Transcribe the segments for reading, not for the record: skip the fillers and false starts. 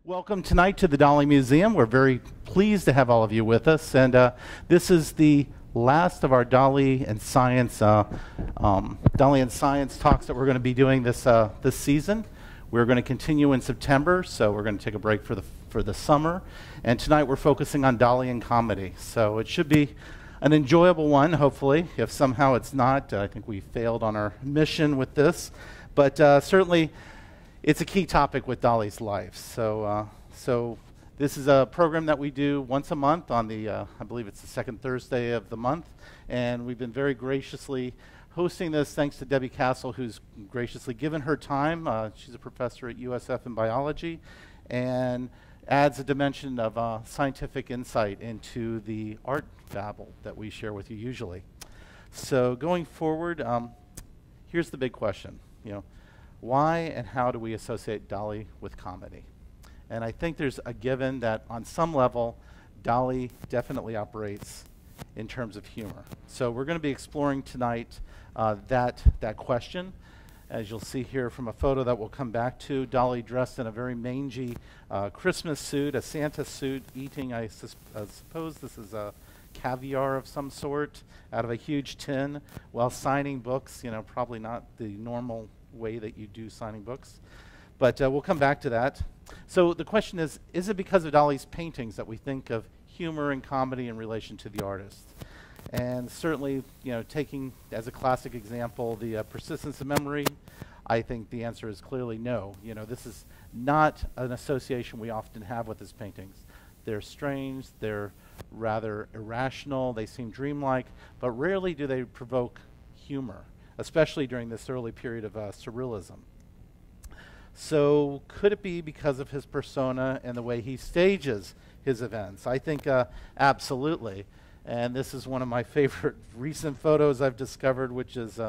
Welcome tonight to the Dali Museum. We're very pleased to have all of you with us, and this is the last of our Dali and Science talks that we're going to be doing this season. We're going to continue in September, so we're going to take a break for the summer. And tonight we're focusing on Dali and comedy, so it should be an enjoyable one. Hopefully, if somehow it's not, I think we failed on our mission with this, but certainly. It's a key topic with Dali's life. So this is a program that we do once a month on the, I believe it's the second Thursday of the month. And we've been very graciously hosting this thanks to Deby Cassill, who's graciously given her time. She's a professor at USF in biology and adds a dimension of scientific insight into the art babble that we share with you usually. So going forward, here's the big question, why and how do we associate Dali with comedy? And I think there's a given that on some level, Dali definitely operates in terms of humor. So we're going to be exploring tonight that question. As you'll see here from a photo that we'll come back to, Dali dressed in a very mangy Christmas suit, a Santa suit, eating, I suppose this is a caviar of some sort out of a huge tin while signing books, probably not the normal way that you do signing books. But we'll come back to that. So the question is it because of Dali's paintings that we think of humor and comedy in relation to the artist? And certainly, taking as a classic example the persistence of memory, I think the answer is clearly no. This is not an association we often have with his paintings. They're strange, they're rather irrational, they seem dreamlike, but rarely do they provoke humor, especially during this early period of surrealism. So could it be because of his persona and the way he stages his events? I think absolutely. And this is one of my favorite recent photos I've discovered, which is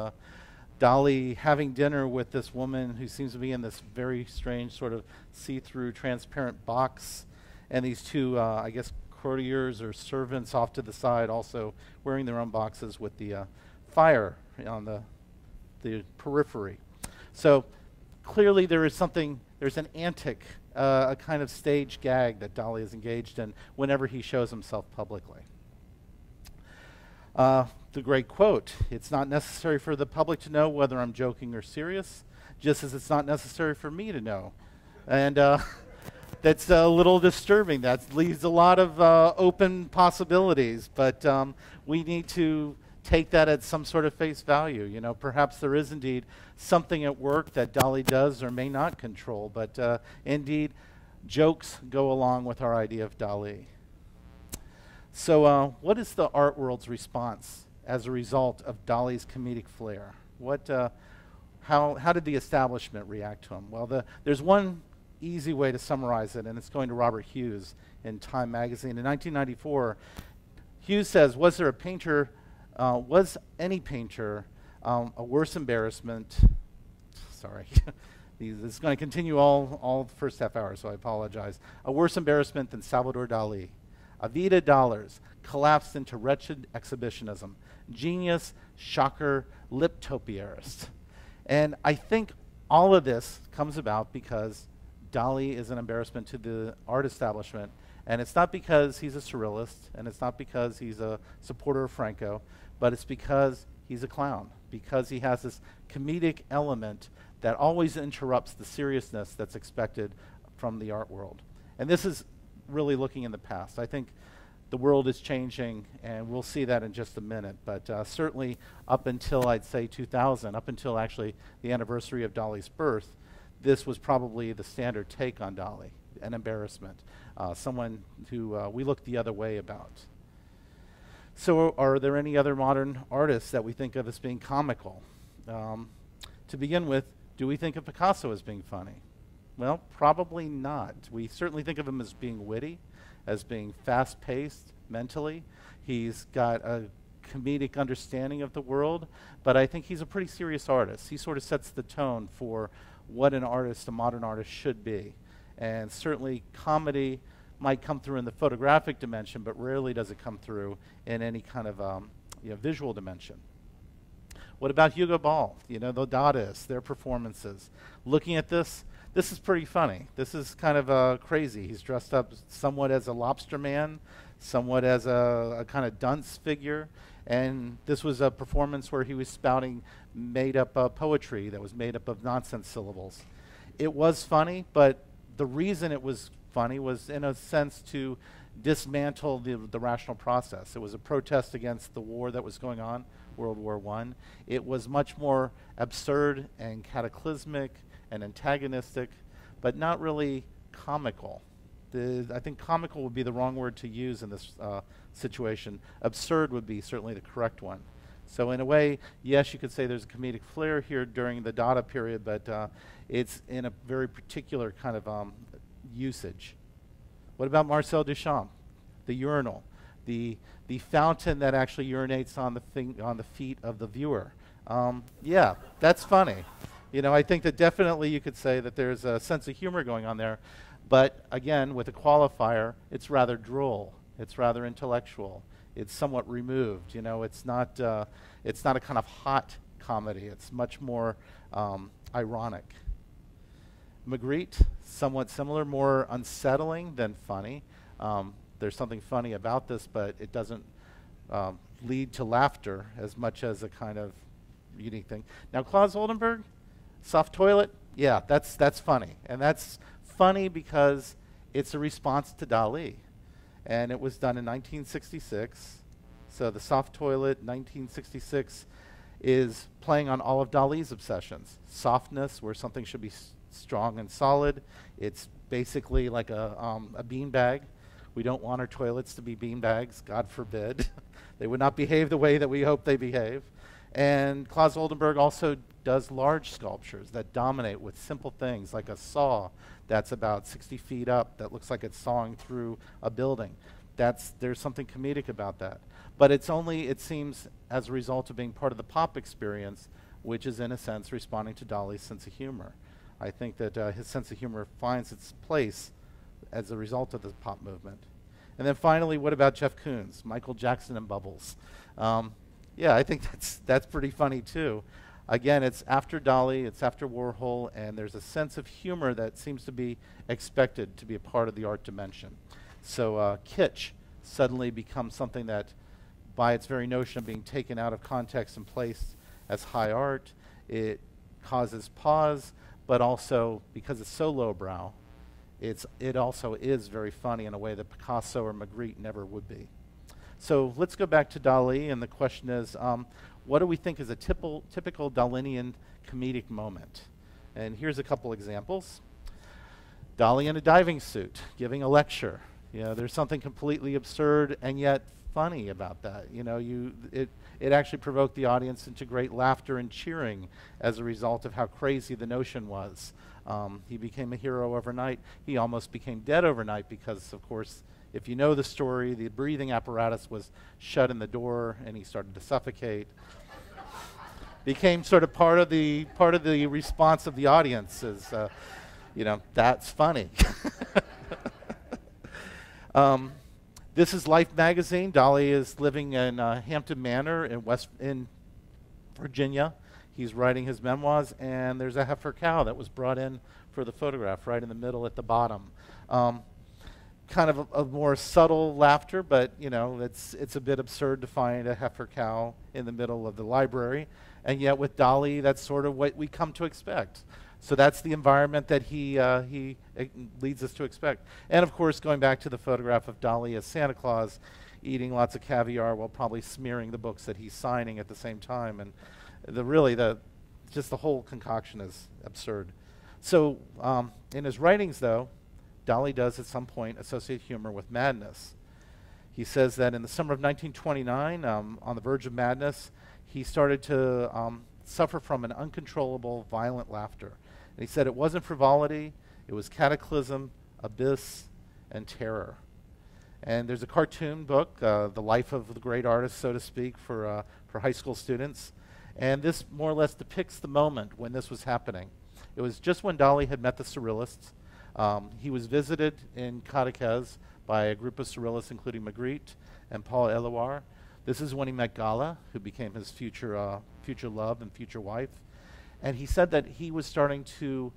Dali having dinner with this woman who seems to be in this very strange sort of see-through transparent box, and these two, I guess, courtiers or servants off to the side also wearing their own boxes with the fire on the periphery. So clearly there's an antic, a kind of stage gag that Dali is engaged in whenever he shows himself publicly. The great quote, "It's not necessary for the public to know whether I'm joking or serious, just as it's not necessary for me to know." And that's a little disturbing. That leaves a lot of open possibilities, but we need to take that at some sort of face value. Perhaps there is indeed something at work that Dali does or may not control, but indeed, jokes go along with our idea of Dali. So what is the art world's response as a result of Dali's comedic flair? How did the establishment react to him? Well, there's one easy way to summarize it, and it's going to Robert Hughes in Time magazine. In 1994, Hughes says, was any painter a worse embarrassment? Sorry, this is going to continue all the first half hour, so I apologize. A worse embarrassment than Salvador Dali. Avida dollars collapsed into wretched exhibitionism. Genius, shocker, lip-topierist. And I think all of this comes about because Dali is an embarrassment to the art establishment. And it's not because he's a surrealist, and it's not because he's a supporter of Franco, but it's because he's a clown, because he has this comedic element that always interrupts the seriousness that's expected from the art world. And this is really looking in the past. I think the world is changing, and we'll see that in just a minute, but certainly up until, I'd say, 2000, up until actually the anniversary of Dali's birth, this was probably the standard take on Dali, an embarrassment, someone who we look the other way about. So are there any other modern artists that we think of as being comical? To begin with, do we think of Picasso as being funny? Well, probably not. We certainly think of him as being witty, as being fast-paced mentally. He's got a comedic understanding of the world, but I think he's a pretty serious artist. He sort of sets the tone for what an artist, a modern artist, should be. And certainly comedy might come through in the photographic dimension, but rarely does it come through in any kind of visual dimension. What about Hugo Ball? The dadaists, their performances. Looking at this, this is pretty funny. This is kind of crazy. He's dressed up somewhat as a lobster man, somewhat as a kind of dunce figure. And this was a performance where he was spouting made-up poetry that was made up of nonsense syllables. It was funny, but the reason it was funny was, in a sense, to dismantle the rational process. It was a protest against the war that was going on, World War I. It was much more absurd and cataclysmic and antagonistic, but not really comical. I think comical would be the wrong word to use in this situation. Absurd would be certainly the correct one. So in a way, yes, you could say there's a comedic flair here during the Dada period, but it's in a very particular kind of usage. What about Marcel Duchamp? The urinal, the fountain that actually urinates on the feet of the viewer. Yeah, that's funny. I think that definitely you could say that there's a sense of humor going on there, but again, with a qualifier, it's rather droll. It's rather intellectual. It's somewhat removed. It's not a kind of hot comedy. It's much more ironic. Magritte, somewhat similar, more unsettling than funny. There's something funny about this, but it doesn't lead to laughter as much as a kind of unique thing. Now, Claus Oldenburg, soft toilet, yeah, that's funny. And that's funny because it's a response to Dalí. And it was done in 1966. So the soft toilet, 1966, is playing on all of Dalí's obsessions. Softness, where something should be strong and solid. It's basically like a beanbag. We don't want our toilets to be beanbags, God forbid. They would not behave the way that we hope they behave. And Claus Oldenburg also does large sculptures that dominate with simple things like a saw that's about 60 feet up that looks like it's sawing through a building. There's something comedic about that. But it's only, it seems, as a result of being part of the pop experience, which is in a sense responding to Dalí's sense of humor. I think that his sense of humor finds its place as a result of the pop movement. And then finally, what about Jeff Koons, Michael Jackson and Bubbles? Yeah, I think that's pretty funny too. Again, it's after Dalí, it's after Warhol, and there's a sense of humor that seems to be expected to be a part of the art dimension. So kitsch suddenly becomes something that, by its very notion of being taken out of context and placed as high art, it causes pause, but also, because it's so lowbrow, it also is very funny in a way that Picasso or Magritte never would be. So let's go back to Dalí, and the question is, what do we think is a typical Dalinian comedic moment? And here's a couple examples. Dalí in a diving suit, giving a lecture. There's something completely absurd and yet funny about that. It actually provoked the audience into great laughter and cheering as a result of how crazy the notion was. He became a hero overnight. He almost became dead overnight because, of course, if you know the story, the breathing apparatus was shut in the door and he started to suffocate. Became sort of part of the response of the audience is, that's funny. This is Life magazine. Dalí is living in Hampton Manor in Virginia. He's writing his memoirs, and there's a heifer cow that was brought in for the photograph right in the middle at the bottom. Kind of a more subtle laughter, but it's a bit absurd to find a heifer cow in the middle of the library, and yet with Dalí, that's sort of what we come to expect. So that's the environment that he leads us to expect. And of course, going back to the photograph of Dalí as Santa Claus, eating lots of caviar while probably smearing the books that he's signing at the same time, and just the whole concoction is absurd. So in his writings, though, Dalí does at some point associate humor with madness. He says that in the summer of 1929, on the verge of madness, he started to suffer from an uncontrollable, violent laughter. And he said it wasn't frivolity, it was cataclysm, abyss, and terror. And there's a cartoon book, The Life of the Great Artist, so to speak, for high school students. And this more or less depicts the moment when this was happening. It was just when Dalí had met the Surrealists. He was visited in Cadaqués by a group of Surrealists, including Magritte and Paul Éluard. This is when he met Gala, who became his future love and future wife. And he said that he was starting to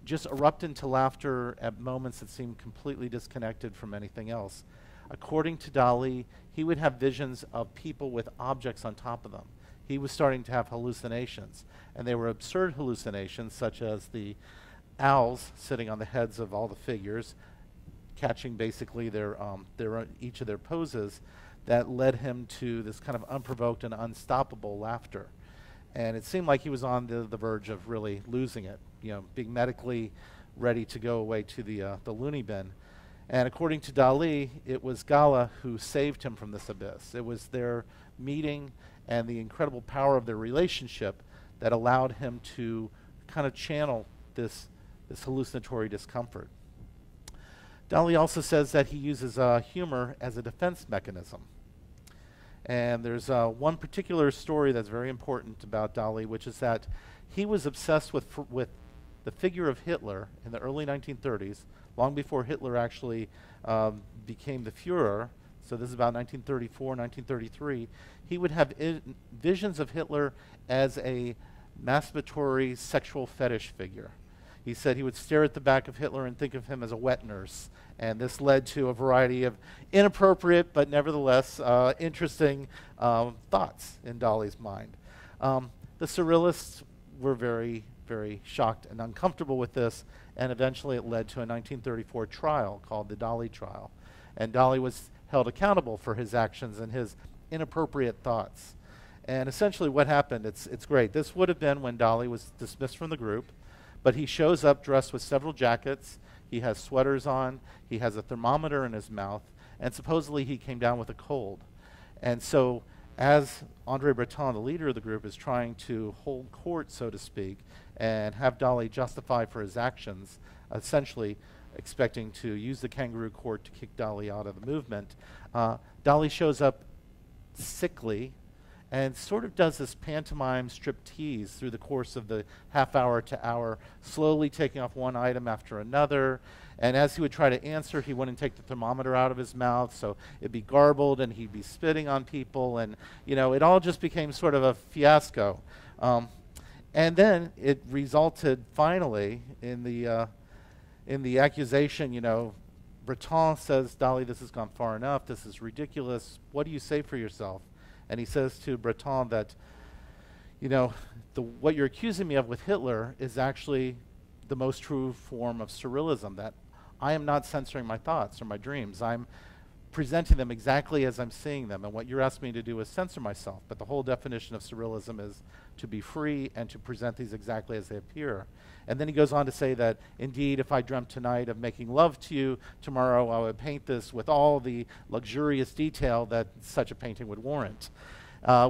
just erupt into laughter at moments that seemed completely disconnected from anything else. According to Dali, he would have visions of people with objects on top of them. He was starting to have hallucinations, and they were absurd hallucinations, such as the owls sitting on the heads of all the figures, catching basically each of their poses, that led him to this kind of unprovoked and unstoppable laughter. And it seemed like he was on the verge of really losing it, being medically ready to go away to the loony bin. And according to Dali, it was Gala who saved him from this abyss. It was their meeting and the incredible power of their relationship that allowed him to kind of channel this hallucinatory discomfort. Dali also says that he uses humor as a defense mechanism. And there's one particular story that's very important about Dali, which is that he was obsessed with the figure of Hitler in the early 1930s, long before Hitler actually became the Führer. So this is about 1934, 1933. He would have visions of Hitler as a masturbatory sexual fetish figure. He said he would stare at the back of Hitler and think of him as a wet nurse. And this led to a variety of inappropriate but nevertheless interesting thoughts in Dali's mind. The Surrealists were very, very shocked and uncomfortable with this, and eventually it led to a 1934 trial called the Dali trial. And Dali was held accountable for his actions and his inappropriate thoughts. And essentially what happened, it's great. This would have been when Dali was dismissed from the group, but he shows up dressed with several jackets. He has sweaters on. He has a thermometer in his mouth. And supposedly he came down with a cold. And so as André Breton, the leader of the group, is trying to hold court, so to speak, and have Dali justify for his actions, essentially expecting to use the kangaroo court to kick Dali out of the movement, Dali shows up sickly and sort of does this pantomime striptease through the course of the half hour to hour, slowly taking off one item after another. And as he would try to answer, he wouldn't take the thermometer out of his mouth, so it'd be garbled, and he'd be spitting on people, and it all just became sort of a fiasco. And then it resulted finally in the accusation. Breton says, "Dali, this has gone far enough. This is ridiculous. What do you say for yourself?" And he says to Breton that, what you're accusing me of with Hitler is actually the most true form of surrealism, that I am not censoring my thoughts or my dreams. I'm presenting them exactly as I'm seeing them. And what you're asking me to do is censor myself. But the whole definition of surrealism is to be free and to present these exactly as they appear. And then he goes on to say that, indeed, if I dreamt tonight of making love to you, tomorrow I would paint this with all the luxurious detail that such a painting would warrant,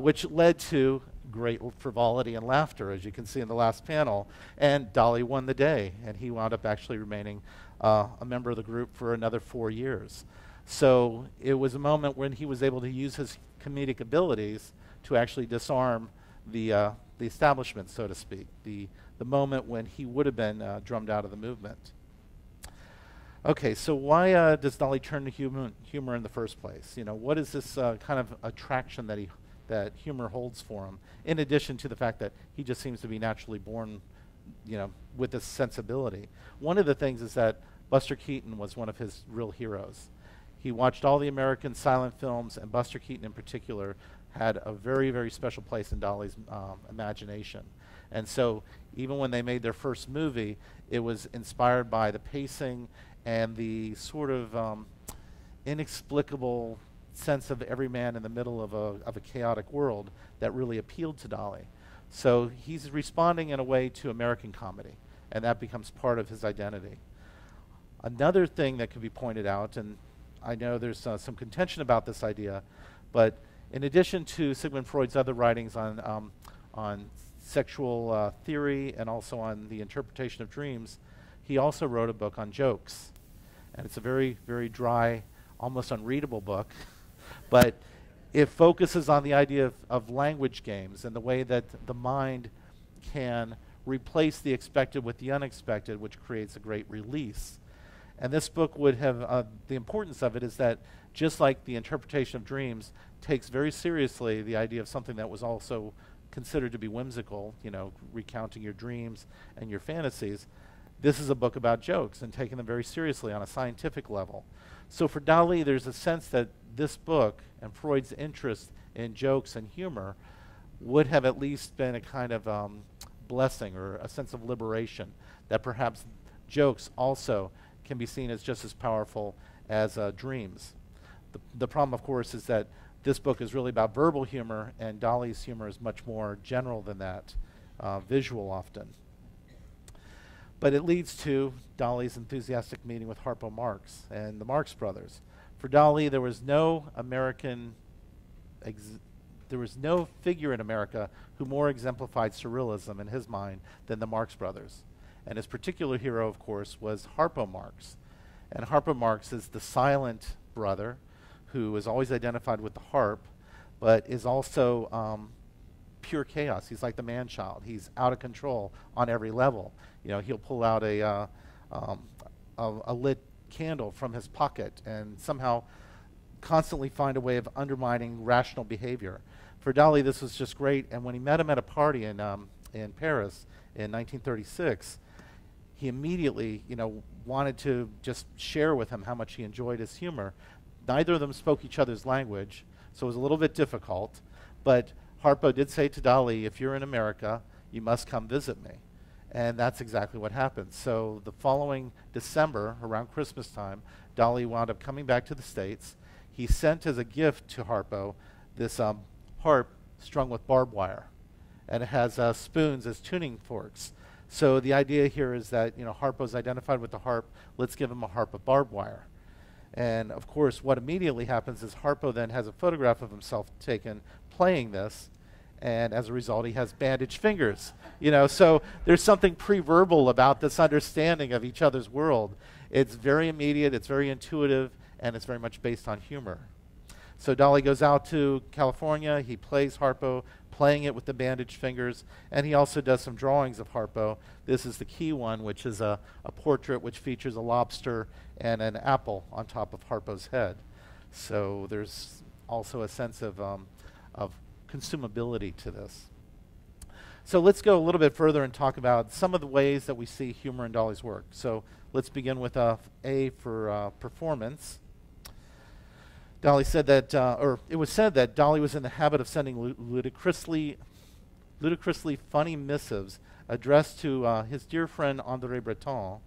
which led to great frivolity and laughter, as you can see in the last panel. And Dali won the day, and he wound up actually remaining a member of the group for another 4 years. So it was a moment when he was able to use his comedic abilities to actually disarm the establishment, so to speak, the moment when he would have been drummed out of the movement. Okay, so why does Dali turn to humor in the first place? What is this kind of attraction that humor holds for him, in addition to the fact that he just seems to be naturally born, with this sensibility? One of the things is that Buster Keaton was one of his real heroes. He watched all the American silent films, and Buster Keaton in particular had a very, very special place in Dali's imagination. And so even when they made their first movie, it was inspired by the pacing and the sort of inexplicable sense of every man in the middle of a chaotic world that really appealed to Dali. So he's responding in a way to American comedy, and that becomes part of his identity. Another thing that could be pointed out, and I know there's some contention about this idea, but in addition to Sigmund Freud's other writings on sexual theory and also on the interpretation of dreams, he also wrote a book on jokes. And it's a very, very dry, almost unreadable book, but it focuses on the idea of language games and the way that the mind can replace the expected with the unexpected, which creates a great release. And this book would have, the importance of it is that just like the interpretation of dreams takes very seriously the idea of something that was also considered to be whimsical, recounting your dreams and your fantasies, this is a book about jokes and taking them very seriously on a scientific level. So for Dalí, there's a sense that this book and Freud's interest in jokes and humor would have at least been a kind of blessing or a sense of liberation, that perhaps jokes also can be seen as just as powerful as dreams. The problem, of course, is that this book is really about verbal humor, and Dalí's humor is much more general than that, visual often. But it leads to Dalí's enthusiastic meeting with Harpo Marx and the Marx Brothers. For Dalí, there was no figure in America who more exemplified surrealism in his mind than the Marx Brothers. And his particular hero, of course, was Harpo Marx. And Harpo Marx is the silent brother who is always identified with the harp, but is also pure chaos. He's like the man-child. He's out of control on every level. You know, he'll pull out a lit candle from his pocket and somehow constantly find a way of undermining rational behavior. For Dalí, this was just great. And when he met him at a party in Paris in 1936, he immediately, wanted to just share with him how much he enjoyed his humor. Neither of them spoke each other's language, so it was a little bit difficult. But Harpo did say to Dalí, if you're in America, you must come visit me. And that's exactly what happened. So the following December, around Christmas time, Dalí wound up coming back to the States. He sent as a gift to Harpo this harp strung with barbed wire. And it has spoons as tuning forks. So the idea here is that, Harpo's identified with the harp. Let's give him a harp of barbed wire. And of course, what immediately happens is Harpo then has a photograph of himself taken playing this, and as a result, he has bandaged fingers. So there's something pre-verbal about this understanding of each other's world. It's very immediate, it's very intuitive, and it's very much based on humor. So Dalí goes out to California. He plays Harpo, playing it with the bandaged fingers, and he also does some drawings of Harpo. This is the key one, which is a portrait which features a lobster and an apple on top of Harpo's head. So there's also a sense of consumability to this. So let's go a little bit further and talk about some of the ways that we see humor in Dalí's work. So let's begin with A for performance. Dalí said that, or it was said that Dalí was in the habit of sending ludicrously funny missives addressed to his dear friend André Breton,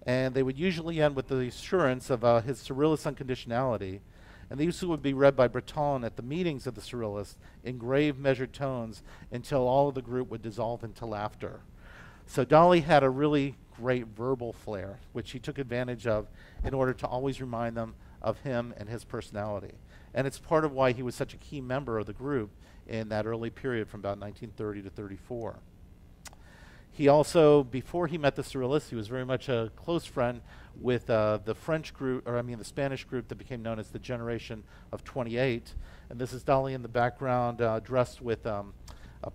and they would usually end with the assurance of his surrealist unconditionality, and these would be read by Breton at the meetings of the surrealists in grave, measured tones until all of the group would dissolve into laughter. So Dalí had a really great verbal flair, which he took advantage of in order to always remind them of him and his personality. And it's part of why he was such a key member of the group in that early period from about 1930 to 34. He also, before he met the Surrealists, he was very much a close friend with the Spanish group that became known as the Generation of 28. And this is Dalí in the background, dressed with a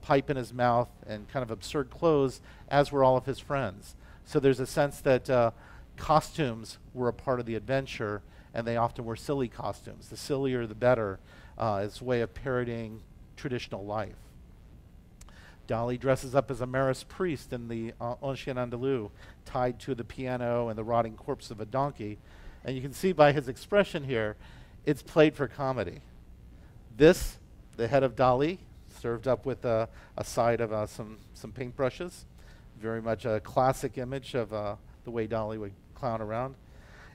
pipe in his mouth and kind of absurd clothes, as were all of his friends. So there's a sense that costumes were a part of the adventure, and they often were silly costumes. The sillier, the better, as a way of parodying traditional life. Dalí dresses up as a Marist priest in the Ancien Andalou, tied to the piano and the rotting corpse of a donkey. And you can see by his expression here, it's played for comedy. This, the head of Dalí, served up with a side of some paintbrushes. Very much a classic image of the way Dalí would clown around.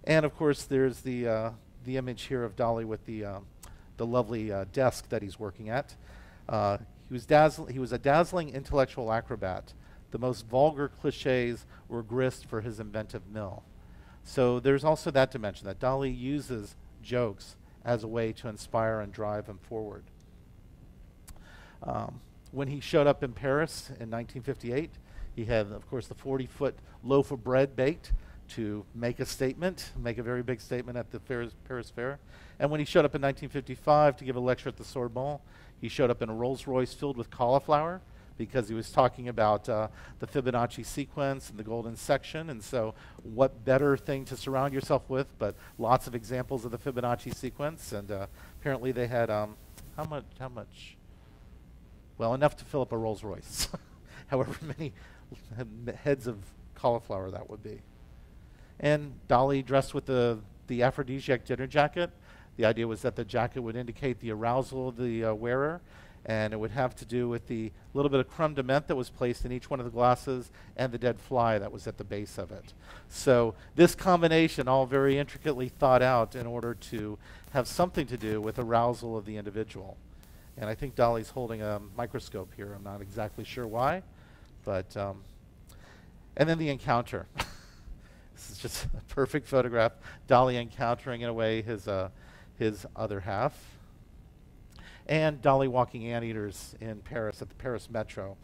And of course, there's the image here of Dalí with the lovely desk that he's working at. He was a dazzling intellectual acrobat. The most vulgar cliches were grist for his inventive mill. So there's also that dimension, that Dalí uses jokes as a way to inspire and drive him forward. When he showed up in Paris in 1958, he had, of course, the 40-foot loaf of bread baked to make a statement, make a very big statement at the Paris Fair. And when he showed up in 1955 to give a lecture at the Sorbonne, he showed up in a Rolls Royce filled with cauliflower because he was talking about the Fibonacci sequence and the golden section. And so what better thing to surround yourself with but lots of examples of the Fibonacci sequence. And apparently they had, how much? Well, enough to fill up a Rolls Royce. However many heads of cauliflower that would be. And Dalí dressed with the aphrodisiac dinner jacket. The idea was that the jacket would indicate the arousal of the wearer, and it would have to do with the little bit of creme de menthe that was placed in each one of the glasses and the dead fly that was at the base of it. So this combination, all very intricately thought out in order to have something to do with arousal of the individual. And I think Dalí's holding a microscope here. I'm not exactly sure why, but and then the encounter. This is just a perfect photograph. Dalí encountering, in a way, his other half. And Dalí walking anteaters in Paris at the Paris Metro.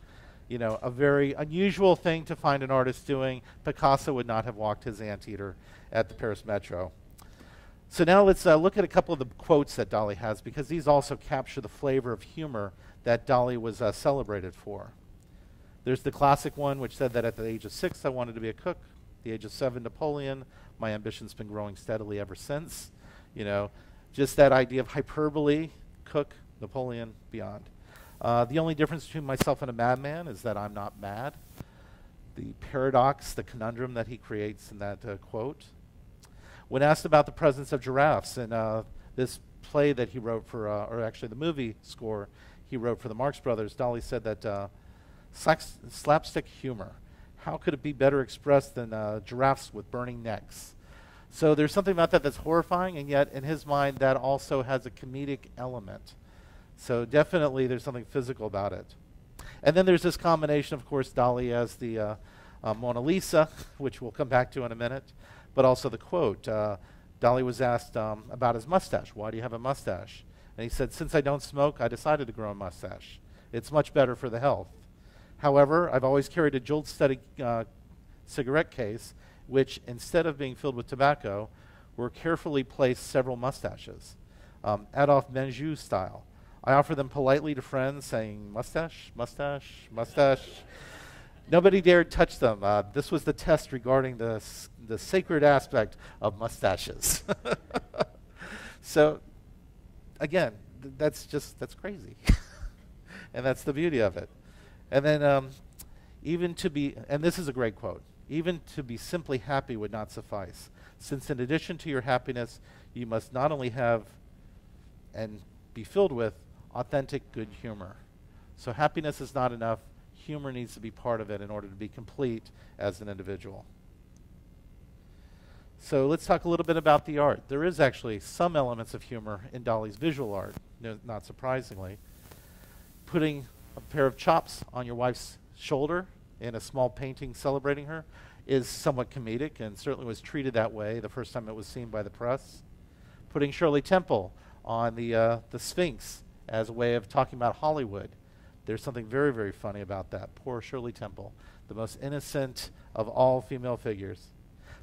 You know, a very unusual thing to find an artist doing. Picasso would not have walked his anteater at the Paris Metro. So now let's look at a couple of the quotes that Dalí has, because these also capture the flavor of humor that Dalí was celebrated for. There's the classic one, which said that at the age of 6, I wanted to be a cook. At the age of 7, Napoleon. My ambition's been growing steadily ever since. You know, just that idea of hyperbole, cook, Napoleon, beyond. The only difference between myself and a madman is that I'm not mad. The paradox, the conundrum that he creates in that quote. When asked about the presence of giraffes in this play that he wrote for, or actually the movie score he wrote for the Marx Brothers, Dalí said that slapstick humor, how could it be better expressed than giraffes with burning necks? So there's something about that that's horrifying, and yet in his mind that also has a comedic element. So definitely there's something physical about it. And then there's this combination, of course, Dalí as the Mona Lisa, which we'll come back to in a minute, but also the quote. Dalí was asked about his mustache. Why do you have a mustache? And he said, since I don't smoke, I decided to grow a mustache. It's much better for the health. However, I've always carried a jeweled-studded cigarette case, which, instead of being filled with tobacco, were carefully placed several mustaches, Adolphe Menjou style. I offer them politely to friends, saying, mustache, mustache, mustache. Nobody dared touch them. This was the test regarding the sacred aspect of mustaches. So, again, that's crazy. And that's the beauty of it. And then, even to be, and this is a great quote, even to be simply happy would not suffice, since in addition to your happiness, you must not only have and be filled with authentic good humor. So happiness is not enough. Humor needs to be part of it in order to be complete as an individual. So let's talk a little bit about the art. There is actually some elements of humor in Dalí's visual art, not surprisingly. Putting a pair of chops on your wife's shoulder in a small painting celebrating her is somewhat comedic, and certainly was treated that way the first time it was seen by the press. Putting Shirley Temple on the Sphinx as a way of talking about Hollywood. There's something very, very funny about that. Poor Shirley Temple, the most innocent of all female figures.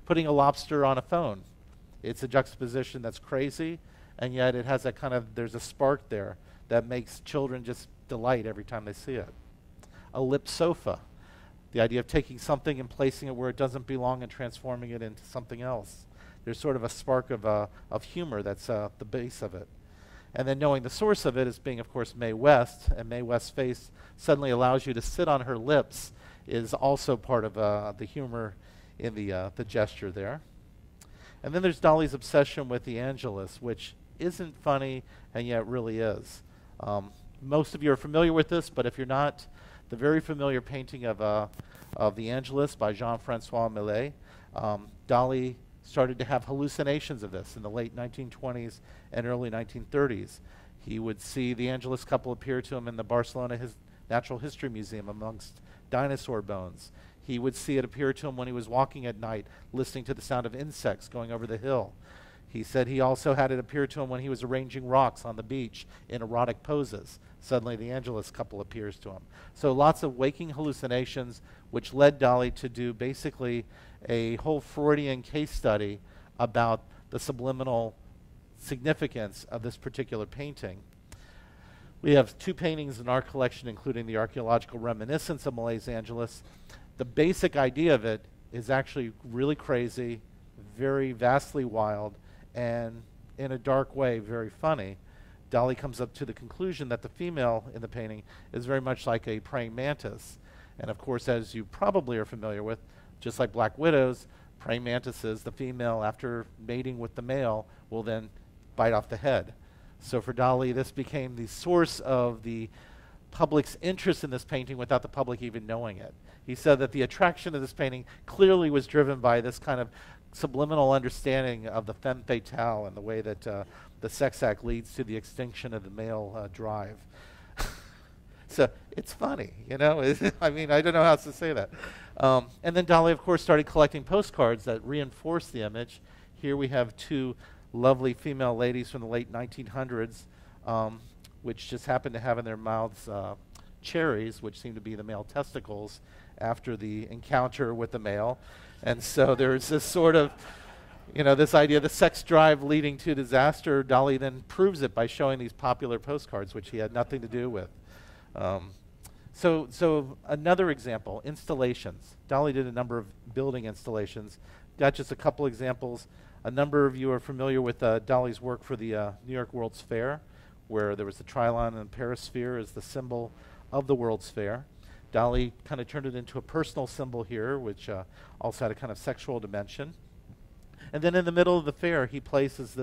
Putting a lobster on a phone. It's a juxtaposition that's crazy, and yet it has that kind of, there's a spark there that makes children just delight every time they see it. A lip sofa. The idea of taking something and placing it where it doesn't belong and transforming it into something else. There's sort of a spark of humor that's the base of it. And then knowing the source of it as being, of course, Mae West, and Mae West's face suddenly allows you to sit on her lips is also part of the humor in the gesture there. And then there's Dalí's obsession with the Angelus, which isn't funny and yet really is. Most of you are familiar with this, but if you're not, the very familiar painting of the Angelus by Jean-Francois Millet, Dalí started to have hallucinations of this in the late 1920s and early 1930s. He would see the Angelus couple appear to him in the Barcelona Natural History Museum amongst dinosaur bones. He would see it appear to him when he was walking at night, listening to the sound of insects going over the hill. He said he also had it appear to him when he was arranging rocks on the beach in erotic poses. Suddenly the Angelus couple appears to him. So lots of waking hallucinations, which led Dalí to do basically a whole Freudian case study about the subliminal significance of this particular painting. We have two paintings in our collection, including the archaeological reminiscence of Millet's Angelus. The basic idea of it is actually really crazy, very vastly wild, and in a dark way, very funny. Dalí comes up to the conclusion that the female in the painting is very much like a praying mantis. And of course, as you probably are familiar with, Just like black widows, praying mantises, the female, after mating with the male, will then bite off the head. So for Dalí, this became the source of the public's interest in this painting without the public even knowing it. He said that the attraction of this painting clearly was driven by this kind of subliminal understanding of the femme fatale and the way that the sex act leads to the extinction of the male drive. So it's funny, you know? I mean, I don't know how else to say that. And then Dalí, of course, started collecting postcards that reinforced the image. Here we have two lovely female ladies from the late 1900s, which just happened to have in their mouths cherries, which seem to be the male testicles after the encounter with the male. And so there's this sort of, you know, this idea of the sex drive leading to disaster. Dalí then proves it by showing these popular postcards, which he had nothing to do with. So another example, installations. Dalí did a number of building installations. Got just a couple examples. A number of you are familiar with Dalí's work for the New York World's Fair, where there was the Trilon and Perisphere as the symbol of the World's Fair. Dalí kind of turned it into a personal symbol here, which also had a kind of sexual dimension. And then in the middle of the fair, he places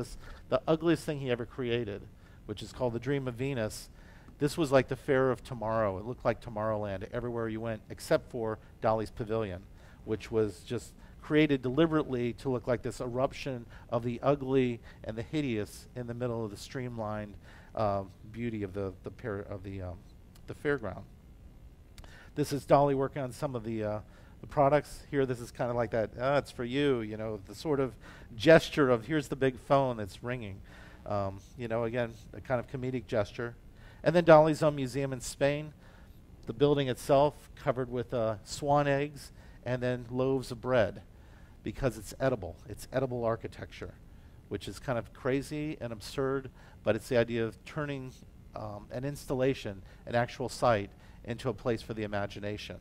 the ugliest thing he ever created, which is called the Dream of Venus. This was like the fair of tomorrow. It looked like Tomorrowland everywhere you went, except for Dalí's pavilion, which was just created deliberately to look like this eruption of the ugly and the hideous in the middle of the streamlined beauty of the fairground. This is Dalí working on some of the products. Here, this is kind of like that, it's for you, you know, the sort of gesture of here's the big phone that's ringing. You know, again, a kind of comedic gesture. And then Dalí's own museum in Spain, the building itself covered with swan eggs and then loaves of bread because it's edible. It's edible architecture, which is kind of crazy and absurd, but it's the idea of turning an installation, an actual site, into a place for the imagination.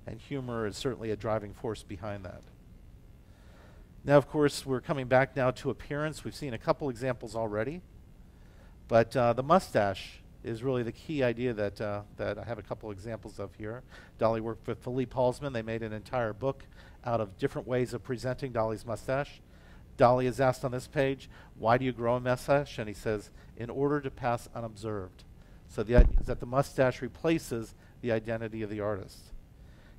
And humor is certainly a driving force behind that. Now, of course, we're coming back now to appearance. We've seen a couple examples already, but the mustache is really the key idea that I have a couple examples of here. Dalí worked with Philippe Halsman. They made an entire book out of different ways of presenting Dalí's mustache. Dalí is asked on this page, why do you grow a mustache? And he says, in order to pass unobserved. So the idea is that the mustache replaces the identity of the artist.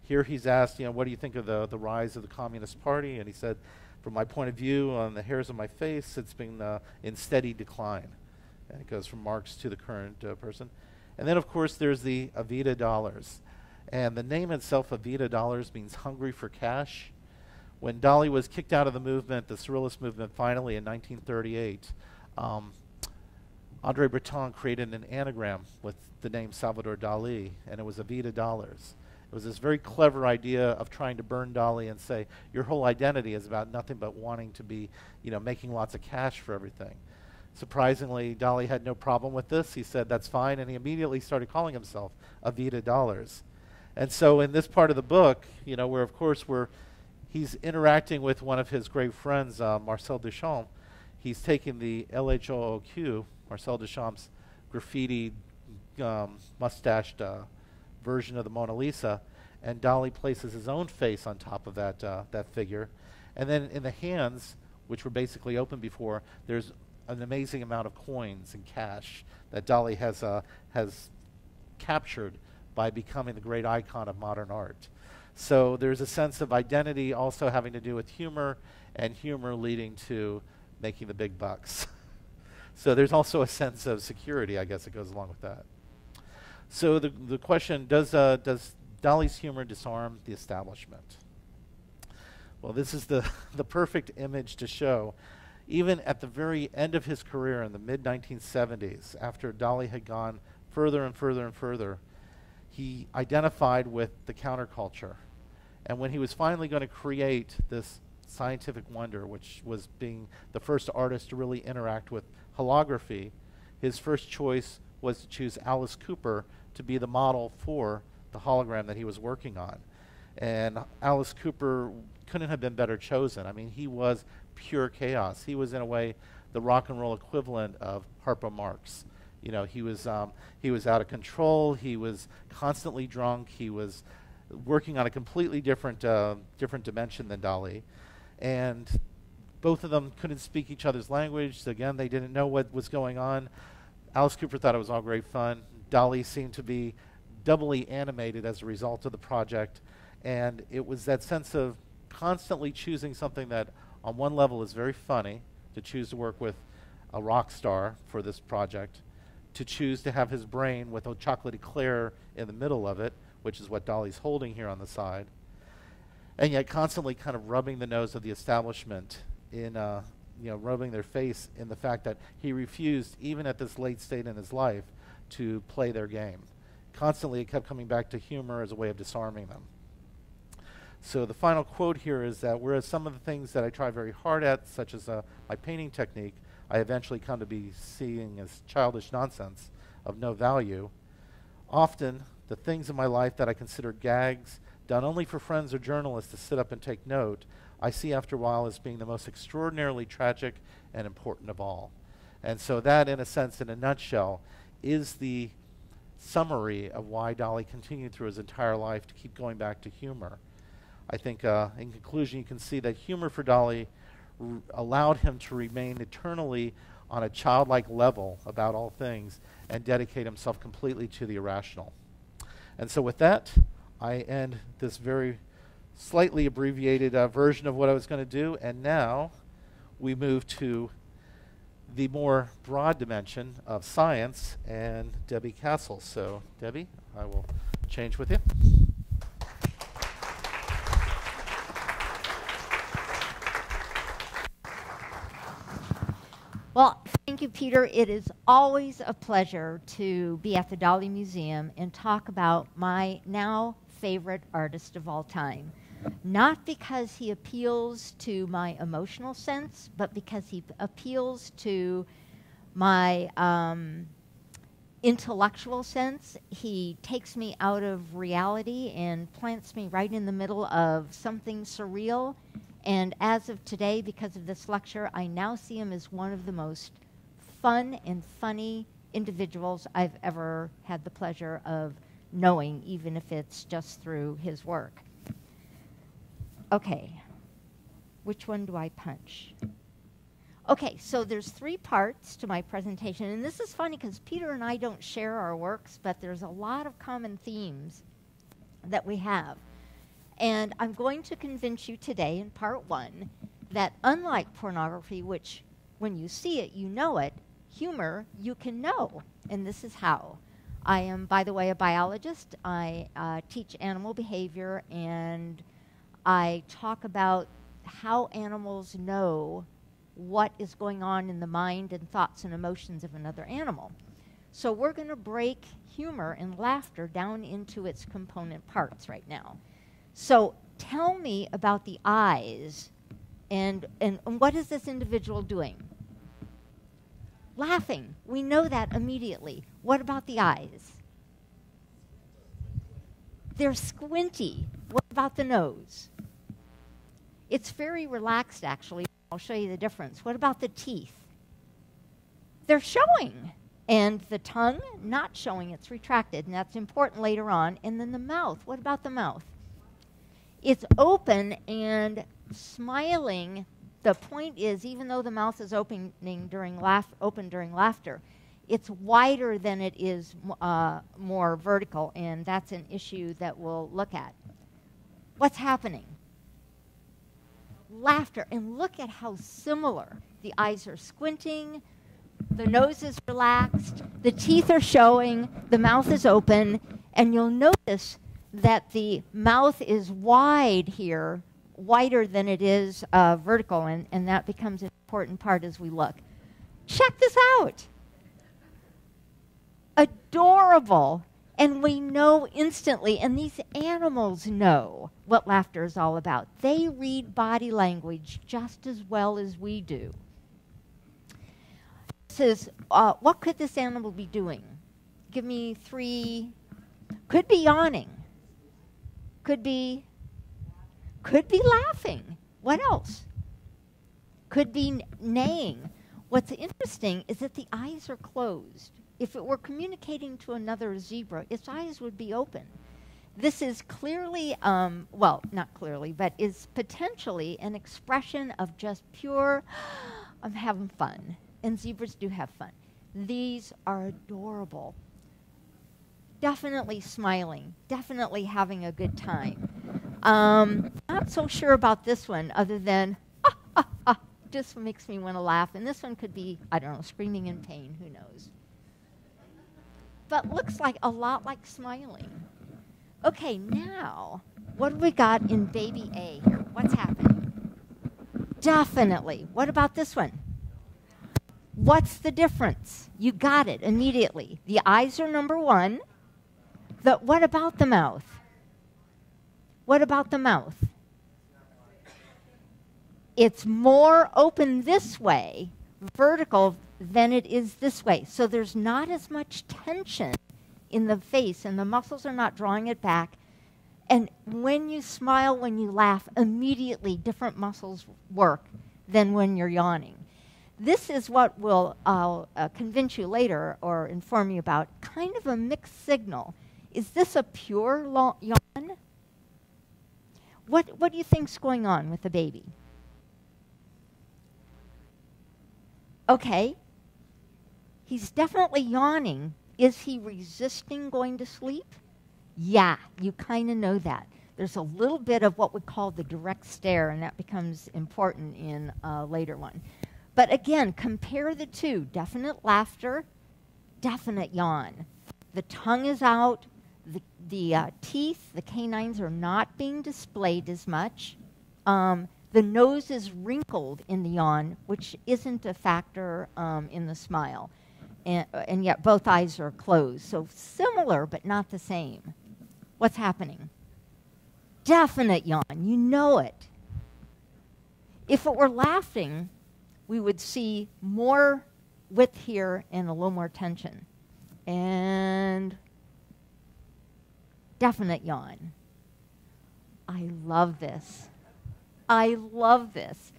Here he's asked, you know, what do you think of the rise of the Communist Party? And he said, from my point of view, on the hairs of my face, it's been in steady decline. And it goes from Marx to the current person. And then, of course, there's the Avida dollars. And the name itself, Avida dollars, means hungry for cash. When Dalí was kicked out of the movement, the Surrealist movement, finally in 1938, André Breton created an anagram with the name Salvador Dalí, and it was Avida dollars. It was this very clever idea of trying to burn Dalí and say, your whole identity is about nothing but wanting to be, you know, making lots of cash for everything. Surprisingly, Dalí had no problem with this. He said, that's fine, and he immediately started calling himself Avida dollars. And so in this part of the book, you know, where of course he's interacting with one of his great friends, Marcel Duchamp, he's taking the LHOOQ, Marcel Duchamp's graffiti mustached version of the Mona Lisa, and Dalí places his own face on top of that figure. And then in the hands, which were basically open before, there's an amazing amount of coins and cash that Dalí has captured by becoming the great icon of modern art. So there's a sense of identity also having to do with humor, and humor leading to making the big bucks. So there's also a sense of security, I guess, that goes along with that. So the question, does Dalí's humor disarm the establishment? Well, this is the perfect image to show. Even at the very end of his career in the mid-1970s, after Dalí had gone further and further and further, he identified with the counterculture. And when he was finally going to create this scientific wonder, which was being the first artist to really interact with holography, his first choice was to choose Alice Cooper to be the model for the hologram that he was working on. And Alice Cooper couldn't have been better chosen. I mean, he was pure chaos. He was, in a way, the rock and roll equivalent of Harpo Marx. You know, he was out of control. He was constantly drunk. He was working on a completely different dimension than Dalí. And both of them couldn't speak each other's language. So again, they didn't know what was going on. Alice Cooper thought it was all great fun. Dalí seemed to be doubly animated as a result of the project. And it was that sense of constantly choosing something that on one level is very funny, to choose to work with a rock star for this project, to choose to have his brain with a chocolate eclair in the middle of it, which is what Dalí's holding here on the side, and yet constantly kind of rubbing the nose of the establishment in, rubbing their face in the fact that he refused, even at this late state in his life, to play their game. Constantly, it kept coming back to humor as a way of disarming them. So the final quote here is that whereas some of the things that I try very hard at, such as my painting technique, I eventually come to be seeing as childish nonsense of no value, often the things in my life that I consider gags, done only for friends or journalists to sit up and take note, I see after a while as being the most extraordinarily tragic and important of all. And so that, in a sense, in a nutshell, is the summary of why Dalí continued through his entire life to keep going back to humor. I think, in conclusion, you can see that humor for Dalí allowed him to remain eternally on a childlike level about all things and dedicate himself completely to the irrational. And so with that, I end this very slightly abbreviated version of what I was going to do, and now we move to the more broad dimension of science and Deby Cassill. So, Deby, I will change with you. Well, thank you, Peter. It is always a pleasure to be at the Dalí Museum and talk about my now favorite artist of all time. Not because he appeals to my emotional sense, but because he appeals to my intellectual sense. He takes me out of reality and plants me right in the middle of something surreal. And as of today, because of this lecture, I now see him as one of the most fun and funny individuals I've ever had the pleasure of knowing, even if it's just through his work. Okay, which one do I punch? Okay, so there's 3 parts to my presentation, and this is funny because Peter and I don't share our works, but there's a lot of common themes that we have. And I'm going to convince you today in part 1 that unlike pornography, which when you see it, you know it, humor you can know, and this is how. I am, by the way, a biologist. I teach animal behavior, and I talk about how animals know what is going on in the mind and thoughts and emotions of another animal. So we're going to break humor and laughter down into its component parts right now. So tell me about the eyes, and what is this individual doing? Laughing. We know that immediately. What about the eyes? They're squinty. What about the nose? It's very relaxed, actually. I'll show you the difference. What about the teeth? They're showing. And the tongue, not showing. It's retracted, and that's important later on. And then the mouth. What about the mouth? It's open and smiling. The point is, even though the mouth is open during laughter, it's wider than it is more vertical, and that's an issue that we'll look at. What's happening? Laughter, and look at how similar. The eyes are squinting, the nose is relaxed, the teeth are showing, the mouth is open, and you'll notice that the mouth is wide here, wider than it is vertical, and that becomes an important part as we look. Check this out. Adorable. And we know instantly, and these animals know what laughter is all about. They read body language just as well as we do. This is, what could this animal be doing? Give me 3. Could be yawning. Could be laughing. What else? Could be neighing. What's interesting is that the eyes are closed. If it were communicating to another zebra, its eyes would be open. This is clearly, well, not clearly, but is potentially an expression of just pure, I'm having fun. And zebras do have fun. These are adorable. Definitely smiling, definitely having a good time. Not so sure about this one, other than, just makes me want to laugh. And this one could be, I don't know, screaming in pain, who knows. But looks like a lot like smiling. Okay, now, what have we got in baby A here? What's happening? Definitely. What about this one? What's the difference? You got it immediately. The eyes are number one. What about the mouth? What about the mouth? It's more open this way, vertical, than it is this way. So there's not as much tension in the face, and the muscles are not drawing it back. And when you smile, when you laugh, immediately different muscles work than when you're yawning. This is what I'll convince you later or inform you about, kind of a mixed signal. Is this a pure yawn? What do you think's going on with the baby? Okay, he's definitely yawning. Is he resisting going to sleep? Yeah, you kind of know that. There's a little bit of what we call the direct stare, and that becomes important in a later one. But again, compare the two. Definite laughter, definite yawn. The tongue is out. The teeth, the canines are not being displayed as much. The nose is wrinkled in the yawn, which isn't a factor in the smile. And yet both eyes are closed. So similar, but not the same. What's happening? Definite yawn. You know it. If it were laughing, we would see more width here and a little more tension. And definite yawn. I love this. I love this.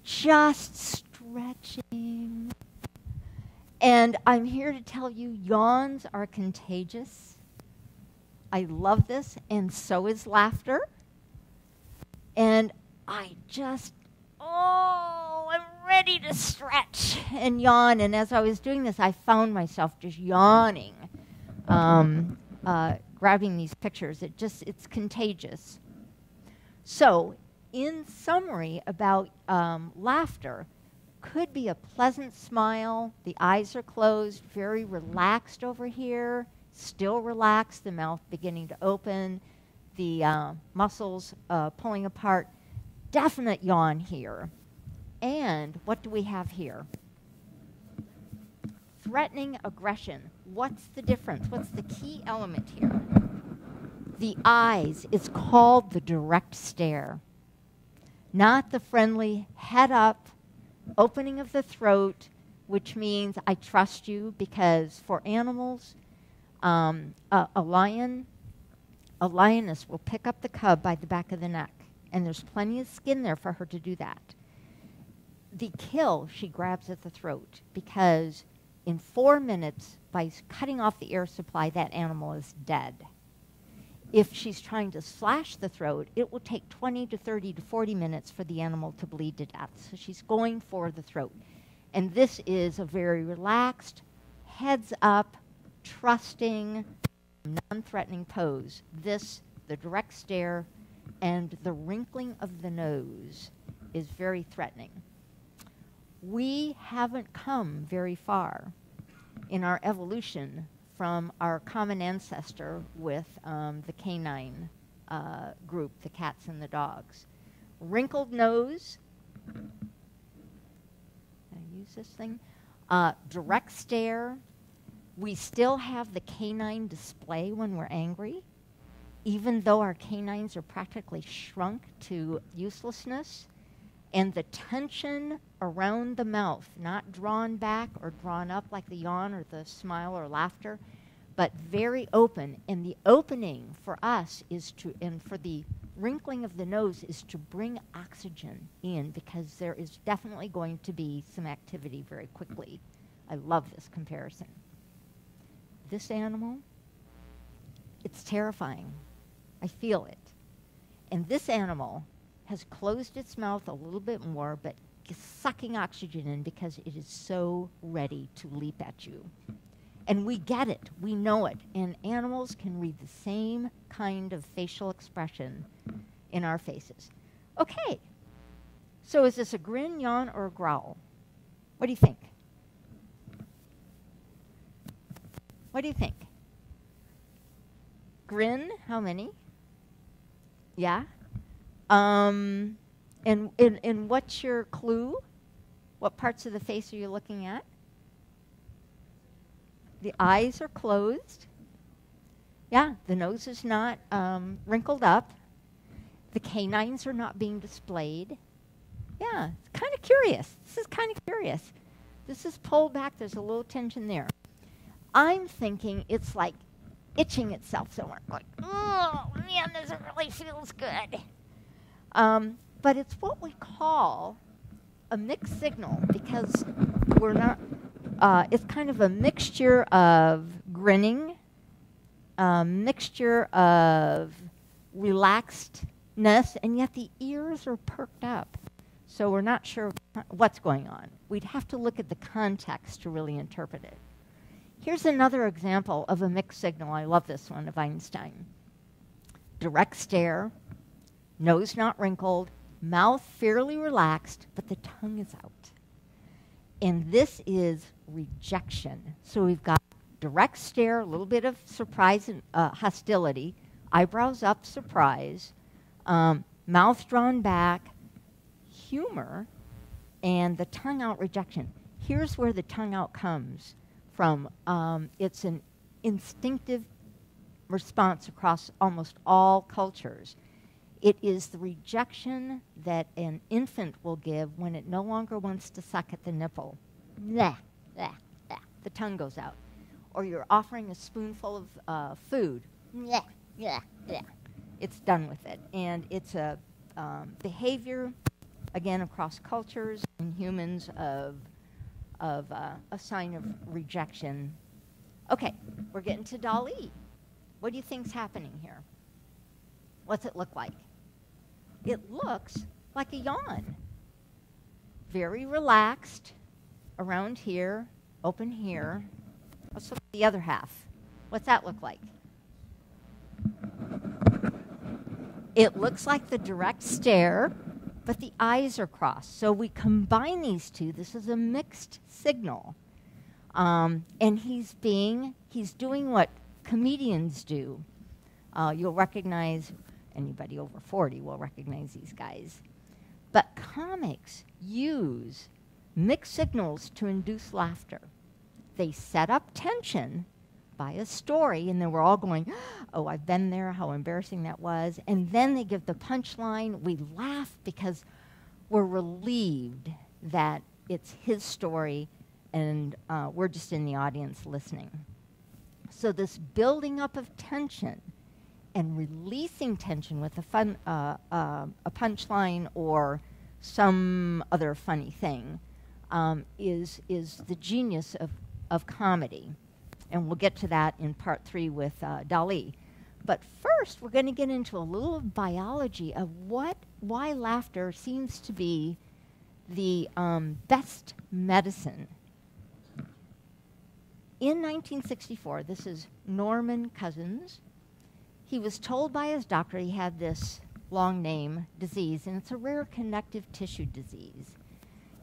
Just stretching. And I'm here to tell you, yawns are contagious. I love this, and so is laughter. And I'm ready to stretch and yawn. And as I was doing this, I found myself just yawning, grabbing these pictures. It's contagious. So, in summary about laughter, could be a pleasant smile. The eyes are closed, very relaxed over here, still relaxed, the mouth beginning to open, the muscles pulling apart. Definite yawn here. And what do we have here? Threatening aggression. What's the difference? What's the key element here? The eyes. It's called the direct stare. Not the friendly head up, opening of the throat, which means I trust you, because for animals, a lioness will pick up the cub by the back of the neck, and there's plenty of skin there for her to do that. The kill, she grabs at the throat, because in 4 minutes, by cutting off the air supply, that animal is dead. If she's trying to slash the throat, it will take 20 to 30 to 40 minutes for the animal to bleed to death. So she's going for the throat. And this is a very relaxed, heads up, trusting, non-threatening pose. This, the direct stare, and the wrinkling of the nose is very threatening. We haven't come very far in our evolution from our common ancestor with the canine group, the cats and the dogs. Wrinkled nose. Can I use this thing? Direct stare. We still have the canine display when we're angry, even though our canines are practically shrunk to uselessness. And the tension around the mouth, not drawn back or drawn up like the yawn or the smile or laughter, but very open. And the opening for us is to, and for the wrinkling of the nose, is to bring oxygen in, because there is definitely going to be some activity very quickly. I love this comparison. This animal, it's terrifying. I feel it. And this animal has closed its mouth a little bit more, but is sucking oxygen in because it is so ready to leap at you. And we get it. We know it. And animals can read the same kind of facial expression in our faces. Okay. So is this a grin, yawn, or a growl? What do you think? What do you think? Grin, how many? Yeah? And what's your clue? What parts of the face are you looking at? The eyes are closed. Yeah, the nose is not wrinkled up. The canines are not being displayed. Yeah, it's kind of curious. This is kind of curious. This is pulled back. There's a little tension there. I'm thinking it's like itching itself somewhere. Like, oh, man, this really feels good. But it's what we call a mixed signal because we're not, it's kind of a mixture of grinning, a mixture of relaxedness, and yet the ears are perked up. So we're not sure what's going on. We'd have to look at the context to really interpret it. Here's another example of a mixed signal. I love this one of Einstein. Direct stare, nose not wrinkled, mouth fairly relaxed, but the tongue is out. And this is rejection. So we've got direct stare, a little bit of surprise and hostility, eyebrows up, surprise, mouth drawn back, humor, and the tongue out, rejection. Here's where the tongue out comes from. It's an instinctive response across almost all cultures. It is the rejection that an infant will give when it no longer wants to suck at the nipple. Blah, blah, blah. The tongue goes out. Or you're offering a spoonful of food. Blah, blah, blah. It's done with it. And it's a behavior, again, across cultures and humans of a sign of rejection. Okay, we're getting to Dalí. What do you think's happening here? What's it look like? It looks like a yawn. Very relaxed around here, open here. Let's look at the other half. What's that look like? It looks like the direct stare, but the eyes are crossed. So we combine these two. This is a mixed signal. And he's doing what comedians do. You'll recognize, anybody over 40 will recognize these guys. But comics use mixed signals to induce laughter. They set up tension by a story, and then we're all going, oh, I've been there, how embarrassing that was. And then they give the punchline. We laugh because we're relieved that it's his story, and we're just in the audience listening. So this building up of tension and releasing tension with a punchline or some other funny thing is the genius of comedy. And we'll get to that in part 3 with Dalí. But first, we're going to get into a little biology of why laughter seems to be the best medicine. In 1964, this is Norman Cousins. He was told by his doctor he had this long name disease, and it's a rare connective tissue disease.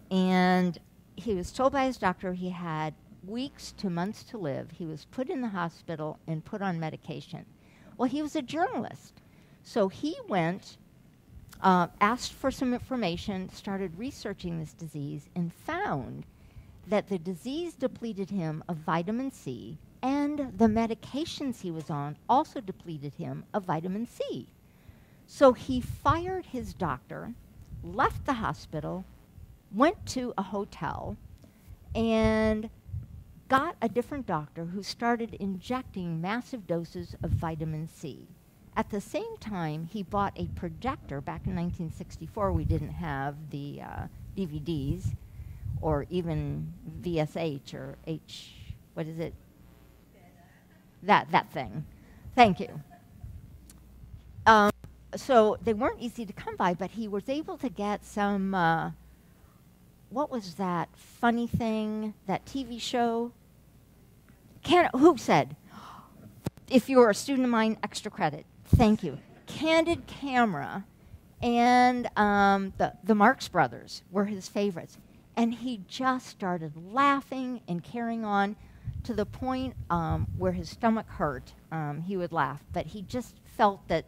And he was told by his doctor he had weeks to months to live. He was put in the hospital and put on medication. Well, he was a journalist. So he went, asked for some information, started researching this disease, and found that the disease depleted him of vitamin C, and the medications he was on also depleted him of vitamin C. So he fired his doctor, left the hospital, went to a hotel, and got a different doctor who started injecting massive doses of vitamin C. At the same time, he bought a projector. Back in 1964, we didn't have the DVDs or even VSH or H, what is it? That thing. Thank you. So they weren't easy to come by, but he was able to get some, what was that funny thing, that TV show? Who said, if you're a student of mine, extra credit. Thank you. Candid Camera and the Marx Brothers were his favorites. And he just started laughing and carrying on to the point where his stomach hurt. He would laugh, but he just felt that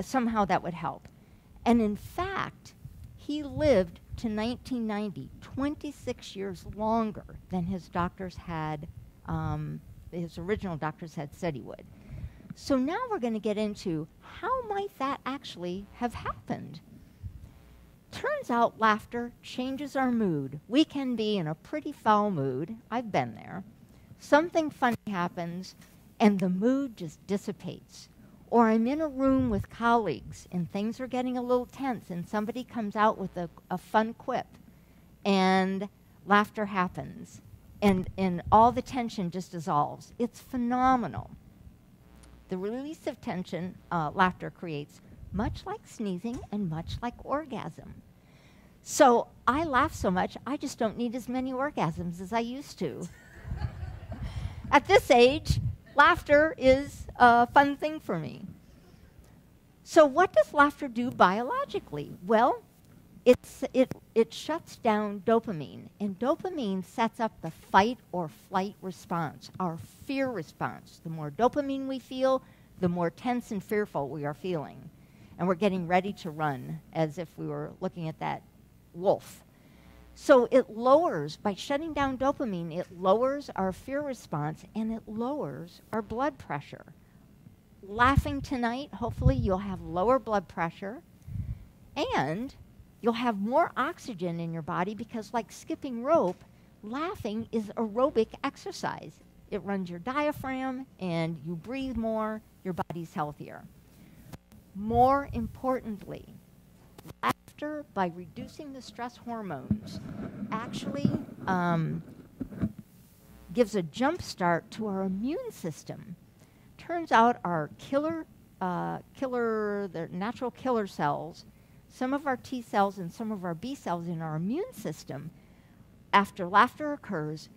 somehow that would help. And in fact, he lived to 1990, 26 years longer than his doctors had, his original doctors had said he would. So now we're going to get into how might that actually have happened. Turns out laughter changes our mood. We can be in a pretty foul mood. I've been there. Something funny happens, and the mood just dissipates. Or I'm in a room with colleagues, and things are getting a little tense, and somebody comes out with a fun quip, and laughter happens, and all the tension just dissolves. It's phenomenal. The release of tension laughter creates, much like sneezing and much like orgasm. So I laugh so much, I just don't need as many orgasms as I used to. At this age, laughter is a fun thing for me. So what does laughter do biologically? Well, it shuts down dopamine, and dopamine sets up the fight or flight response, our fear response. The more dopamine we feel, the more tense and fearful we are feeling. And we're getting ready to run, as if we were looking at that wolf. So it lowers, by shutting down dopamine, it lowers our fear response, and it lowers our blood pressure. Laughing tonight, hopefully you'll have lower blood pressure, and you'll have more oxygen in your body, because like skipping rope, laughing is aerobic exercise. It runs your diaphragm, and you breathe more, your body's healthier. More importantly, laughter, by reducing the stress hormones, actually gives a jump start to our immune system. Turns out our the natural killer cells, some of our T cells and some of our B cells in our immune system, after laughter occurs,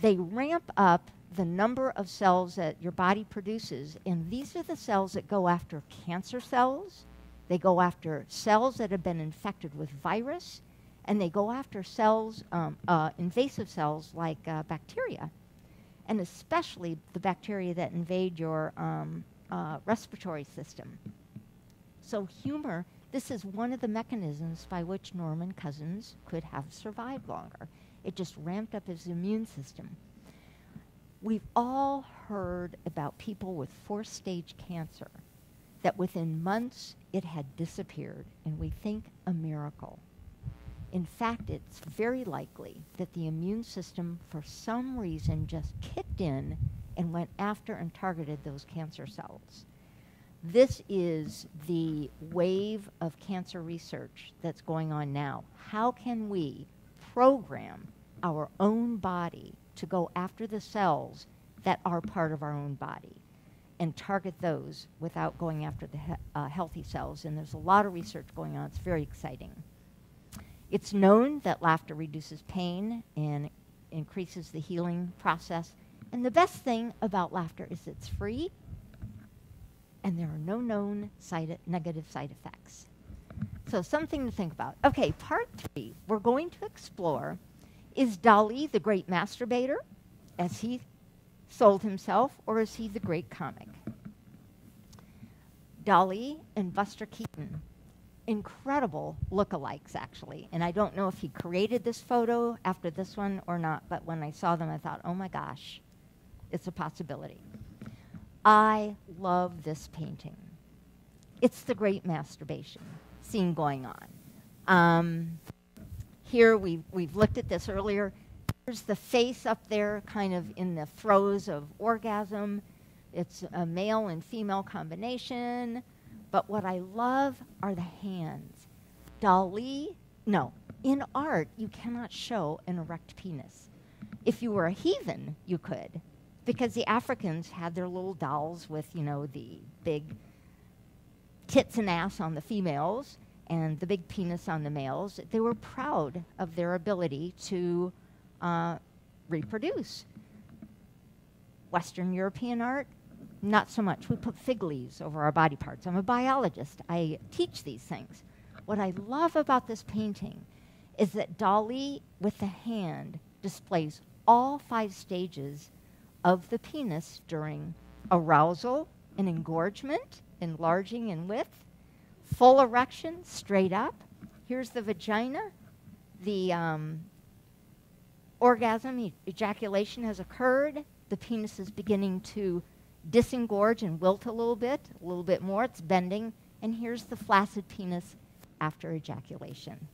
they ramp up the number of cells that your body produces, and these are the cells that go after cancer cells. They go after cells that have been infected with virus, and they go after cells, invasive cells like bacteria, and especially the bacteria that invade your respiratory system. So humor, this is one of the mechanisms by which Norman Cousins could have survived longer. It just ramped up his immune system. We've all heard about people with fourth-stage cancer, that within months it had disappeared, and we think a miracle. In fact, it's very likely that the immune system, for some reason, just kicked in and went after and targeted those cancer cells. This is the wave of cancer research that's going on now. How can we program our own body to go after the cells that are part of our own body and target those without going after the healthy cells? And there's a lot of research going on. It's very exciting. It's known that laughter reduces pain and increases the healing process. And the best thing about laughter is it's free, and there are no known negative side effects. So something to think about. Okay, part 3, we're going to explore, is Dalí the great masturbator, as he sold himself, or is he the great comic? Dalí and Buster Keaton, incredible lookalikes, actually. And I don't know if he created this photo after this one or not, but when I saw them, I thought, oh my gosh, it's a possibility. I love this painting. It's the great masturbation scene going on. Here, we've looked at this earlier. There's the face up there, kind of in the throes of orgasm. It's a male and female combination. But what I love are the hands. Dalí, no, in art, you cannot show an erect penis. If you were a heathen, you could, because the Africans had their little dolls with, you know, the big tits and ass on the females and the big penis on the males. They were proud of their ability to reproduce. Western European art, not so much. We put fig leaves over our body parts. I'm a biologist. I teach these things. What I love about this painting is that Dalí, with the hand, displays all 5 stages of the penis during arousal and engorgement, enlarging in width, full erection, straight up. Here's the vagina. The orgasm, ejaculation has occurred. The penis is beginning to disengorge and wilt a little bit more. It's bending. And here's the flaccid penis after ejaculation.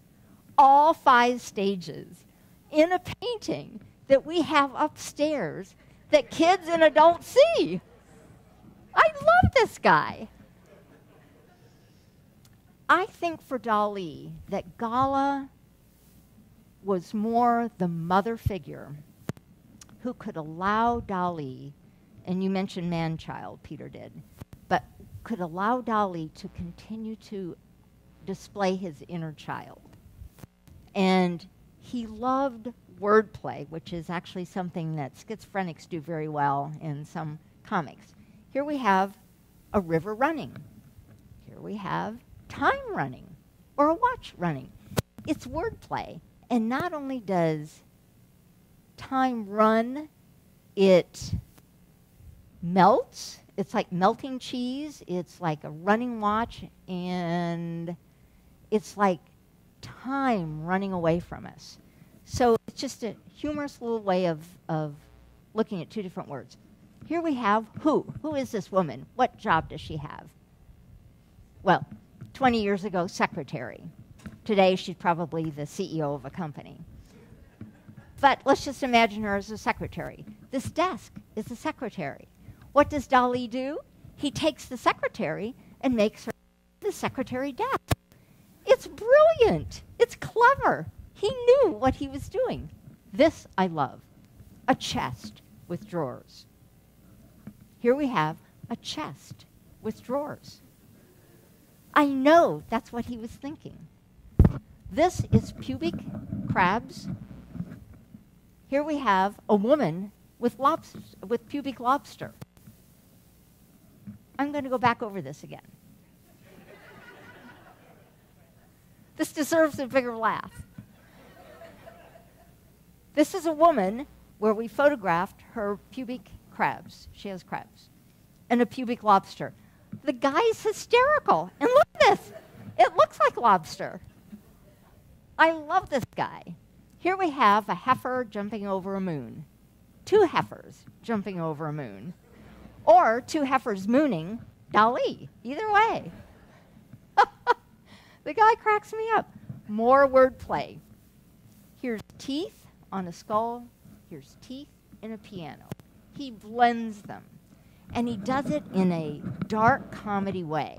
All 5 stages in a painting that we have upstairs that kids and adults see. I love this guy. I think for Dalí that Gala was more the mother figure who could allow Dalí, and you mentioned man-child, Peter did, but could allow Dalí to continue to display his inner child. And he loved wordplay, which is actually something that schizophrenics do very well in some comics. Here we have a river running. Here we have time running, or a watch running. It's wordplay. And not only does time run, it melts. It's like melting cheese. It's like a running watch, and it's like time running away from us. So it's just a humorous little way of looking at 2 different words. Here we have who. Who is this woman? What job does she have? Well, 20 years ago, secretary. Today, she's probably the CEO of a company. But let's just imagine her as a secretary. This desk is the secretary. What does Dalí do? He takes the secretary and makes her the secretary desk. It's brilliant. It's clever. He knew what he was doing. This I love. A chest with drawers. Here we have a chest with drawers. I know that's what he was thinking. This is pubic crabs. Here we have a woman with pubic lobster. I'm going to go back over this again. This deserves a bigger laugh. This is a woman where we photographed her pubic crabs. She has crabs. And a pubic lobster. The guy's hysterical. And look at this. It looks like lobster. I love this guy. Here we have a heifer jumping over a moon. 2 heifers jumping over a moon. Or 2 heifers mooning Dalí. Either way. The guy cracks me up. More wordplay. Here's teeth on a skull. Here's teeth in a piano. He blends them. And he does it in a dark comedy way.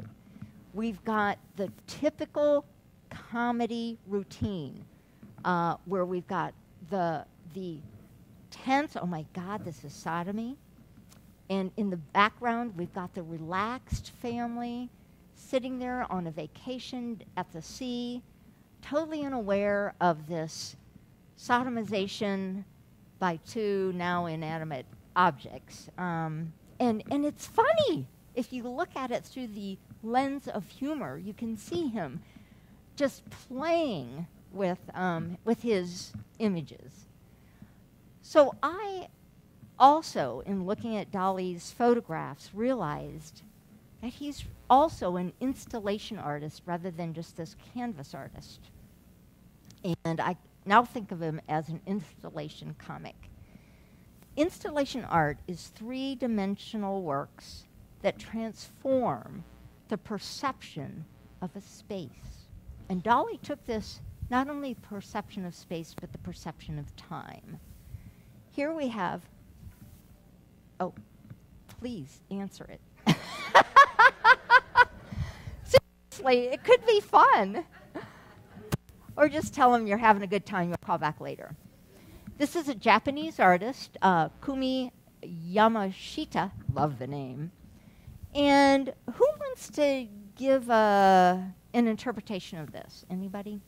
We've got the typical comedy routine where we've got the tense, oh my God, this is sodomy. And in the background, we've got the relaxed family sitting there on a vacation at the sea, totally unaware of this sodomization by 2 now inanimate objects. And it's funny. If you look at it through the lens of humor, you can see him just playing with his images. So I also, in looking at Dalí's photographs, realized that he's also an installation artist rather than just this canvas artist. And I now think of him as an installation comic. Installation art is 3-dimensional works that transform the perception of a space. And Dalí took this, not only perception of space, but the perception of time. Here we have, oh, please answer it. Seriously, it could be fun. Or just tell them you're having a good time, you'll call back later. This is a Japanese artist, Kumi Yamashita, love the name. And who wants to give an interpretation of this? Anybody?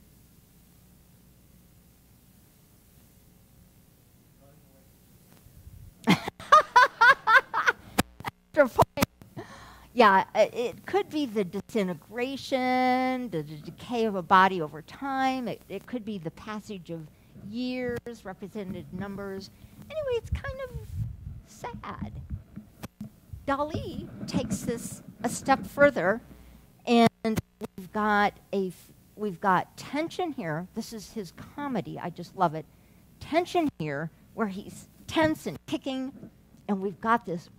Yeah, it could be the disintegration, the decay of a body over time. It could be the passage of years, represented numbers. Anyway, it's kind of sad. Dalí takes this a step further, and we've got tension here. This is his comedy. I just love it. Tension here, where he's tense and kicking, and we've got this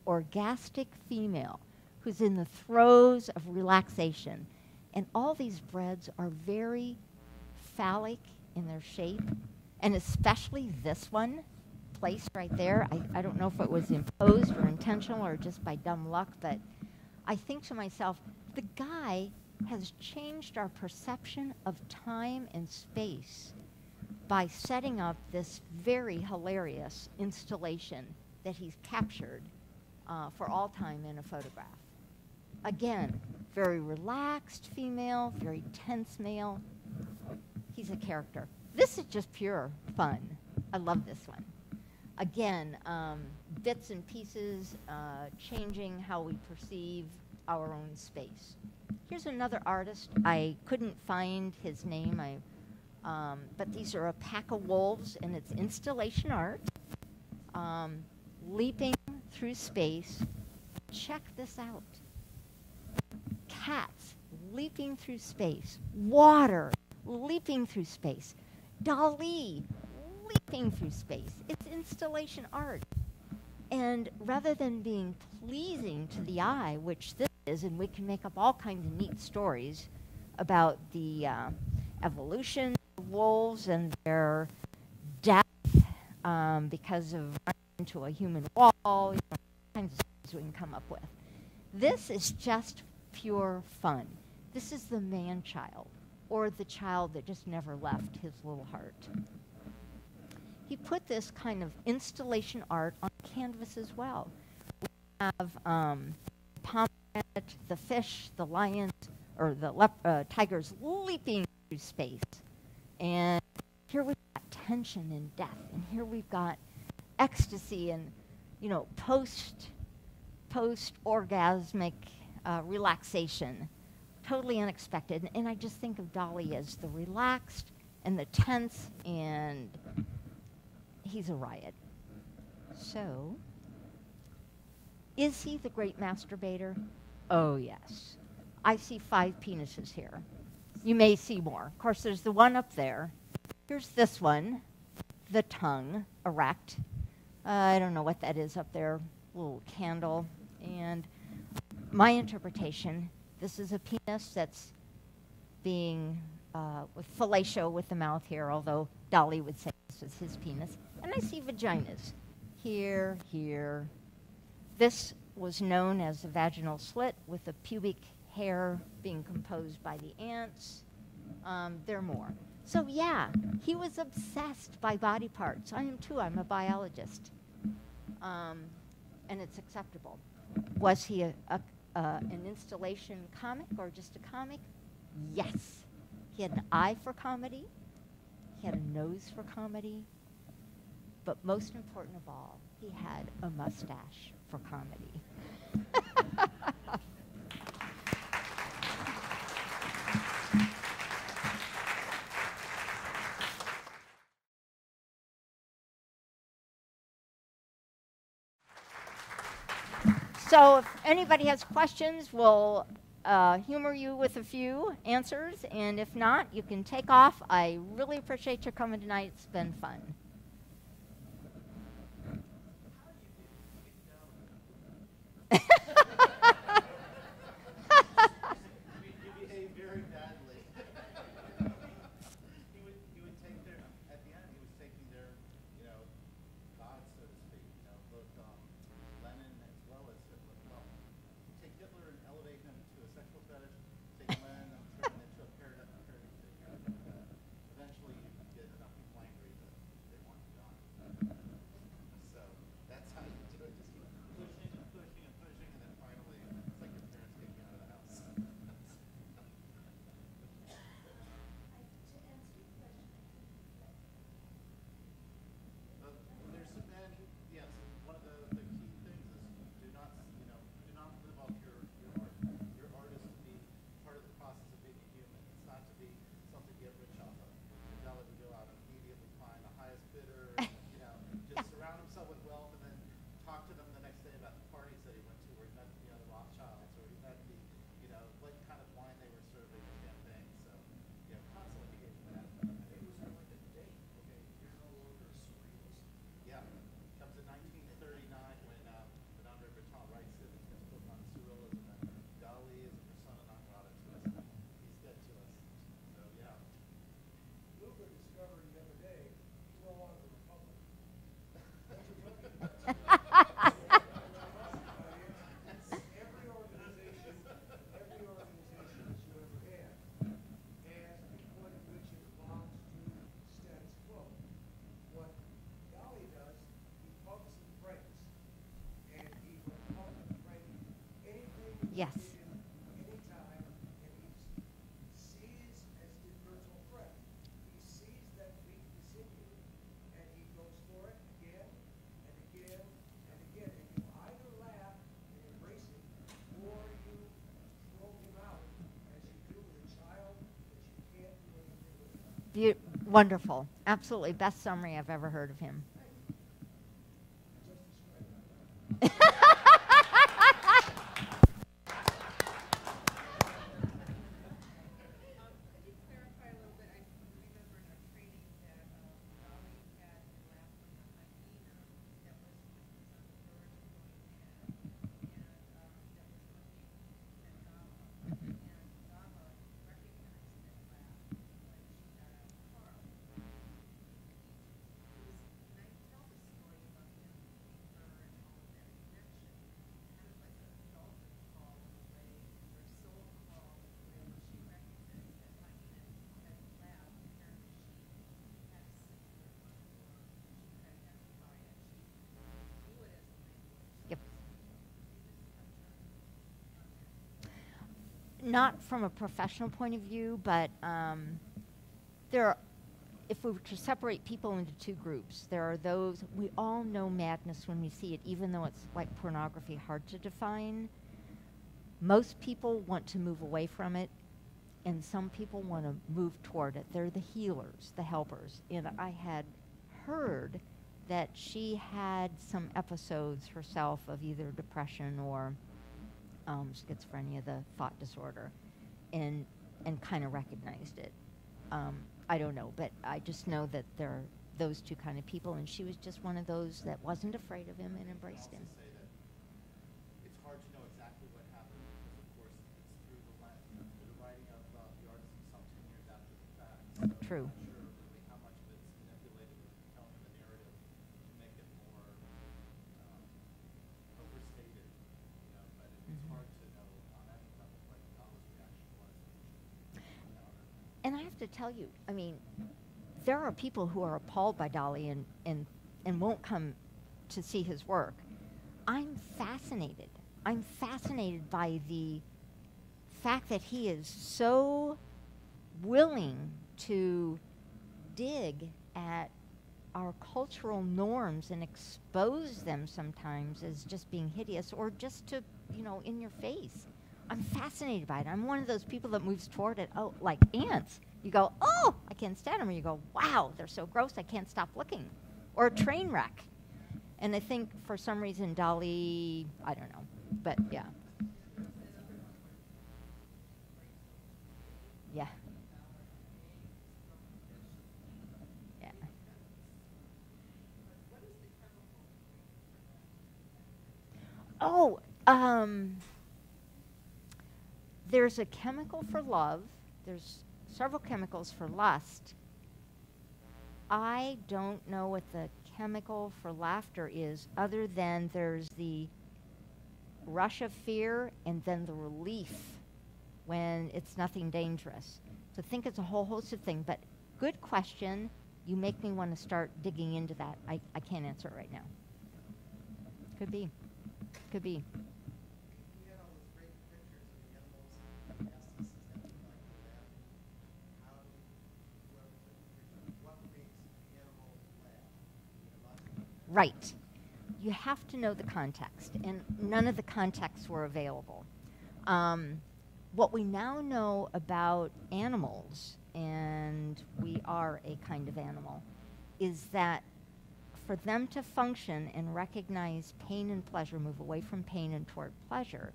orgastic female who's in the throes of relaxation. And all these breads are very phallic in their shape, and especially this one placed right there. I don't know if it was imposed or intentional or just by dumb luck, but I think to myself, the guy has changed our perception of time and space by setting up this very hilarious installation that he's captured for all time in a photograph. Again, very relaxed female, very tense male. He's a character. This is just pure fun. I love this one. Again, bits and pieces, changing how we perceive our own space. Here's another artist. I couldn't find his name, but these are a pack of wolves, and it's installation art, leaping through space. Check this out. Cats leaping through space. Water leaping through space. Dalí leaping through space. It's installation art. And rather than being pleasing to the eye, which this is, and we can make up all kinds of neat stories about the evolution of wolves and their death because of running into a human wall, all kinds of stories we can come up with. This is just pure fun. This is the man-child, or the child that just never left his little heart. He put this kind of installation art on canvas as well. We have pomegranate, the fish, the lions, or the tigers leaping through space. And here we've got tension and death, and here we've got ecstasy and, you know, post-orgasmic relaxation. Totally unexpected. And I just think of Dalí as the relaxed and the tense, and he's a riot. So, is he the great masturbator? Oh, yes. I see 5 penises here. You may see more. Of course, there's the one up there. Here's this one, the tongue, erect. I don't know what that is up there, little candle. And my interpretation, this is a penis that's being with fellatio with the mouth here, although Dalí would say this was his penis. And I see vaginas here, here. This was known as a vaginal slit with the pubic hair being composed by the ants. There are more. So yeah, he was obsessed by body parts. I am too. I'm a biologist. And it's acceptable. Was he an installation comic or just a comic? Yes. He had an eye for comedy. He had a nose for comedy. But most important of all, he had a mustache for comedy. So if anybody has questions, we'll humor you with a few answers. And if not, you can take off. I really appreciate your coming tonight. It's been fun. You behave very badly. he would take their, at the end, he was taking their, you know, gods, so to speak, you know, both Lenin as well as Hitler. Well, take Hitler and elevate him to a sexual fetish, take Lenin and turn him into a parody figure. Eventually you get enough people angry that Yes. Anytime, and he sees, as did personal threat, he sees that weakness in you, and he goes for it again and again and again. And you either laugh and embrace it, or you throw him out, as you do with a child that you can't do anything with. Wonderful. Absolutely best summary I've ever heard of him. Not from a professional point of view, but there are, if we were to separate people into two groups, there are those, we all know madness when we see it, even though it's like pornography, hard to define. Most people want to move away from it, and some people want to move toward it. They're the healers, the helpers. And I had heard that she had some episodes herself of either depression or schizophrenia, the thought disorder, and kind of recognized it. I don't know, but I just know that there are those two kind of people, and she was just one of those that wasn't afraid of him and embraced him. Say that it's hard to know exactly what happened because, of course, it's through the writing of the artist some 10 years after the fact. So True. I'm not sure really how much of it's manipulated with telling the narrative to make it more overstated, you know, but it's hard to know on any level what Dali's reaction was when she encountered him. And I have to tell you, I mean, there are people who are appalled by Dali and won't come to see his work. I'm fascinated. I'm fascinated by the fact that he is so willing to dig at our cultural norms and expose them sometimes as just being hideous or just to, you know, in your face. I'm fascinated by it. I'm one of those people that moves toward it, oh, like ants. You go, oh, I can't stand them. Or you go, wow, they're so gross, I can't stop looking. Or a train wreck. And I think for some reason Dali, I don't know, but yeah. Yeah. Yeah. Oh, there's a chemical for love. There's several chemicals for lust. I don't know what the chemical for laughter is, other than there's the rush of fear and then the relief when it's nothing dangerous. So I think it's a whole host of things, but good question. You make me want to start digging into that. I can't answer it right now. Could be. Could be. We had all those great pictures of the animals and asked us, is that too like for them? How do whoever took the picture, what makes the animal laugh? We had lots of Right. You have to know the context, and none of the contexts were available. What we now know about animals, and we are a kind of animal, is that for them to function and recognize pain and pleasure, move away from pain and toward pleasure,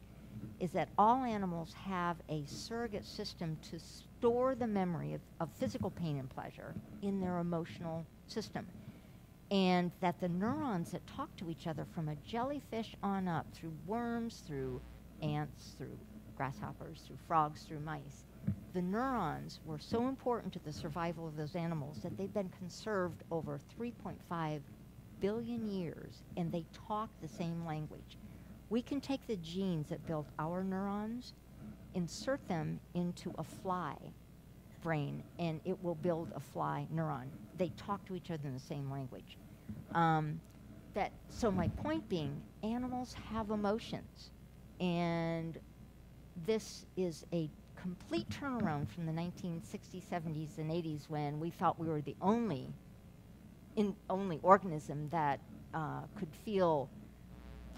is that all animals have a surrogate system to store the memory of physical pain and pleasure in their emotional system. And that the neurons that talk to each other from a jellyfish on up, through worms, through ants, through grasshoppers, through frogs, through mice, the neurons were so important to the survival of those animals that they've been conserved over 3.5 billion years, and they talk the same language. We can take the genes that built our neurons, insert them into a fly brain, and it will build a fly neuron. They talk to each other in the same language. So my point being, animals have emotions, and this is a complete turnaround from the 1960s, 70s, and 80s when we thought we were the only organism that could feel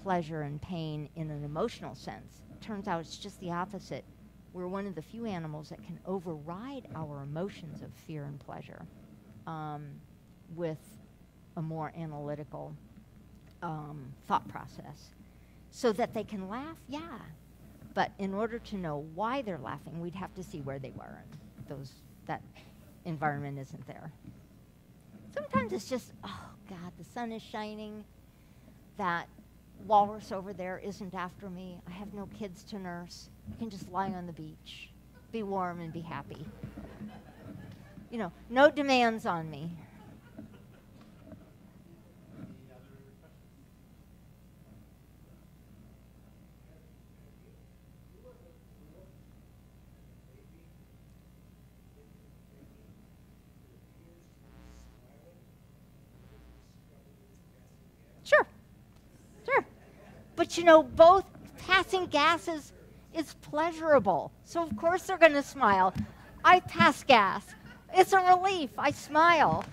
pleasure and pain in an emotional sense. Turns out it's just the opposite. We're one of the few animals that can override our emotions of fear and pleasure with a more analytical thought process. So that they can laugh, yeah. But in order to know why they're laughing, we'd have to see where they were, and that environment isn't there. Sometimes it's just, oh God, the sun is shining, that walrus over there isn't after me, I have no kids to nurse, I can just lie on the beach, be warm and be happy. You know, no demands on me. Sure. But you know, both passing gases is pleasurable. So of course they're going to smile. I pass gas. It's a relief. I smile.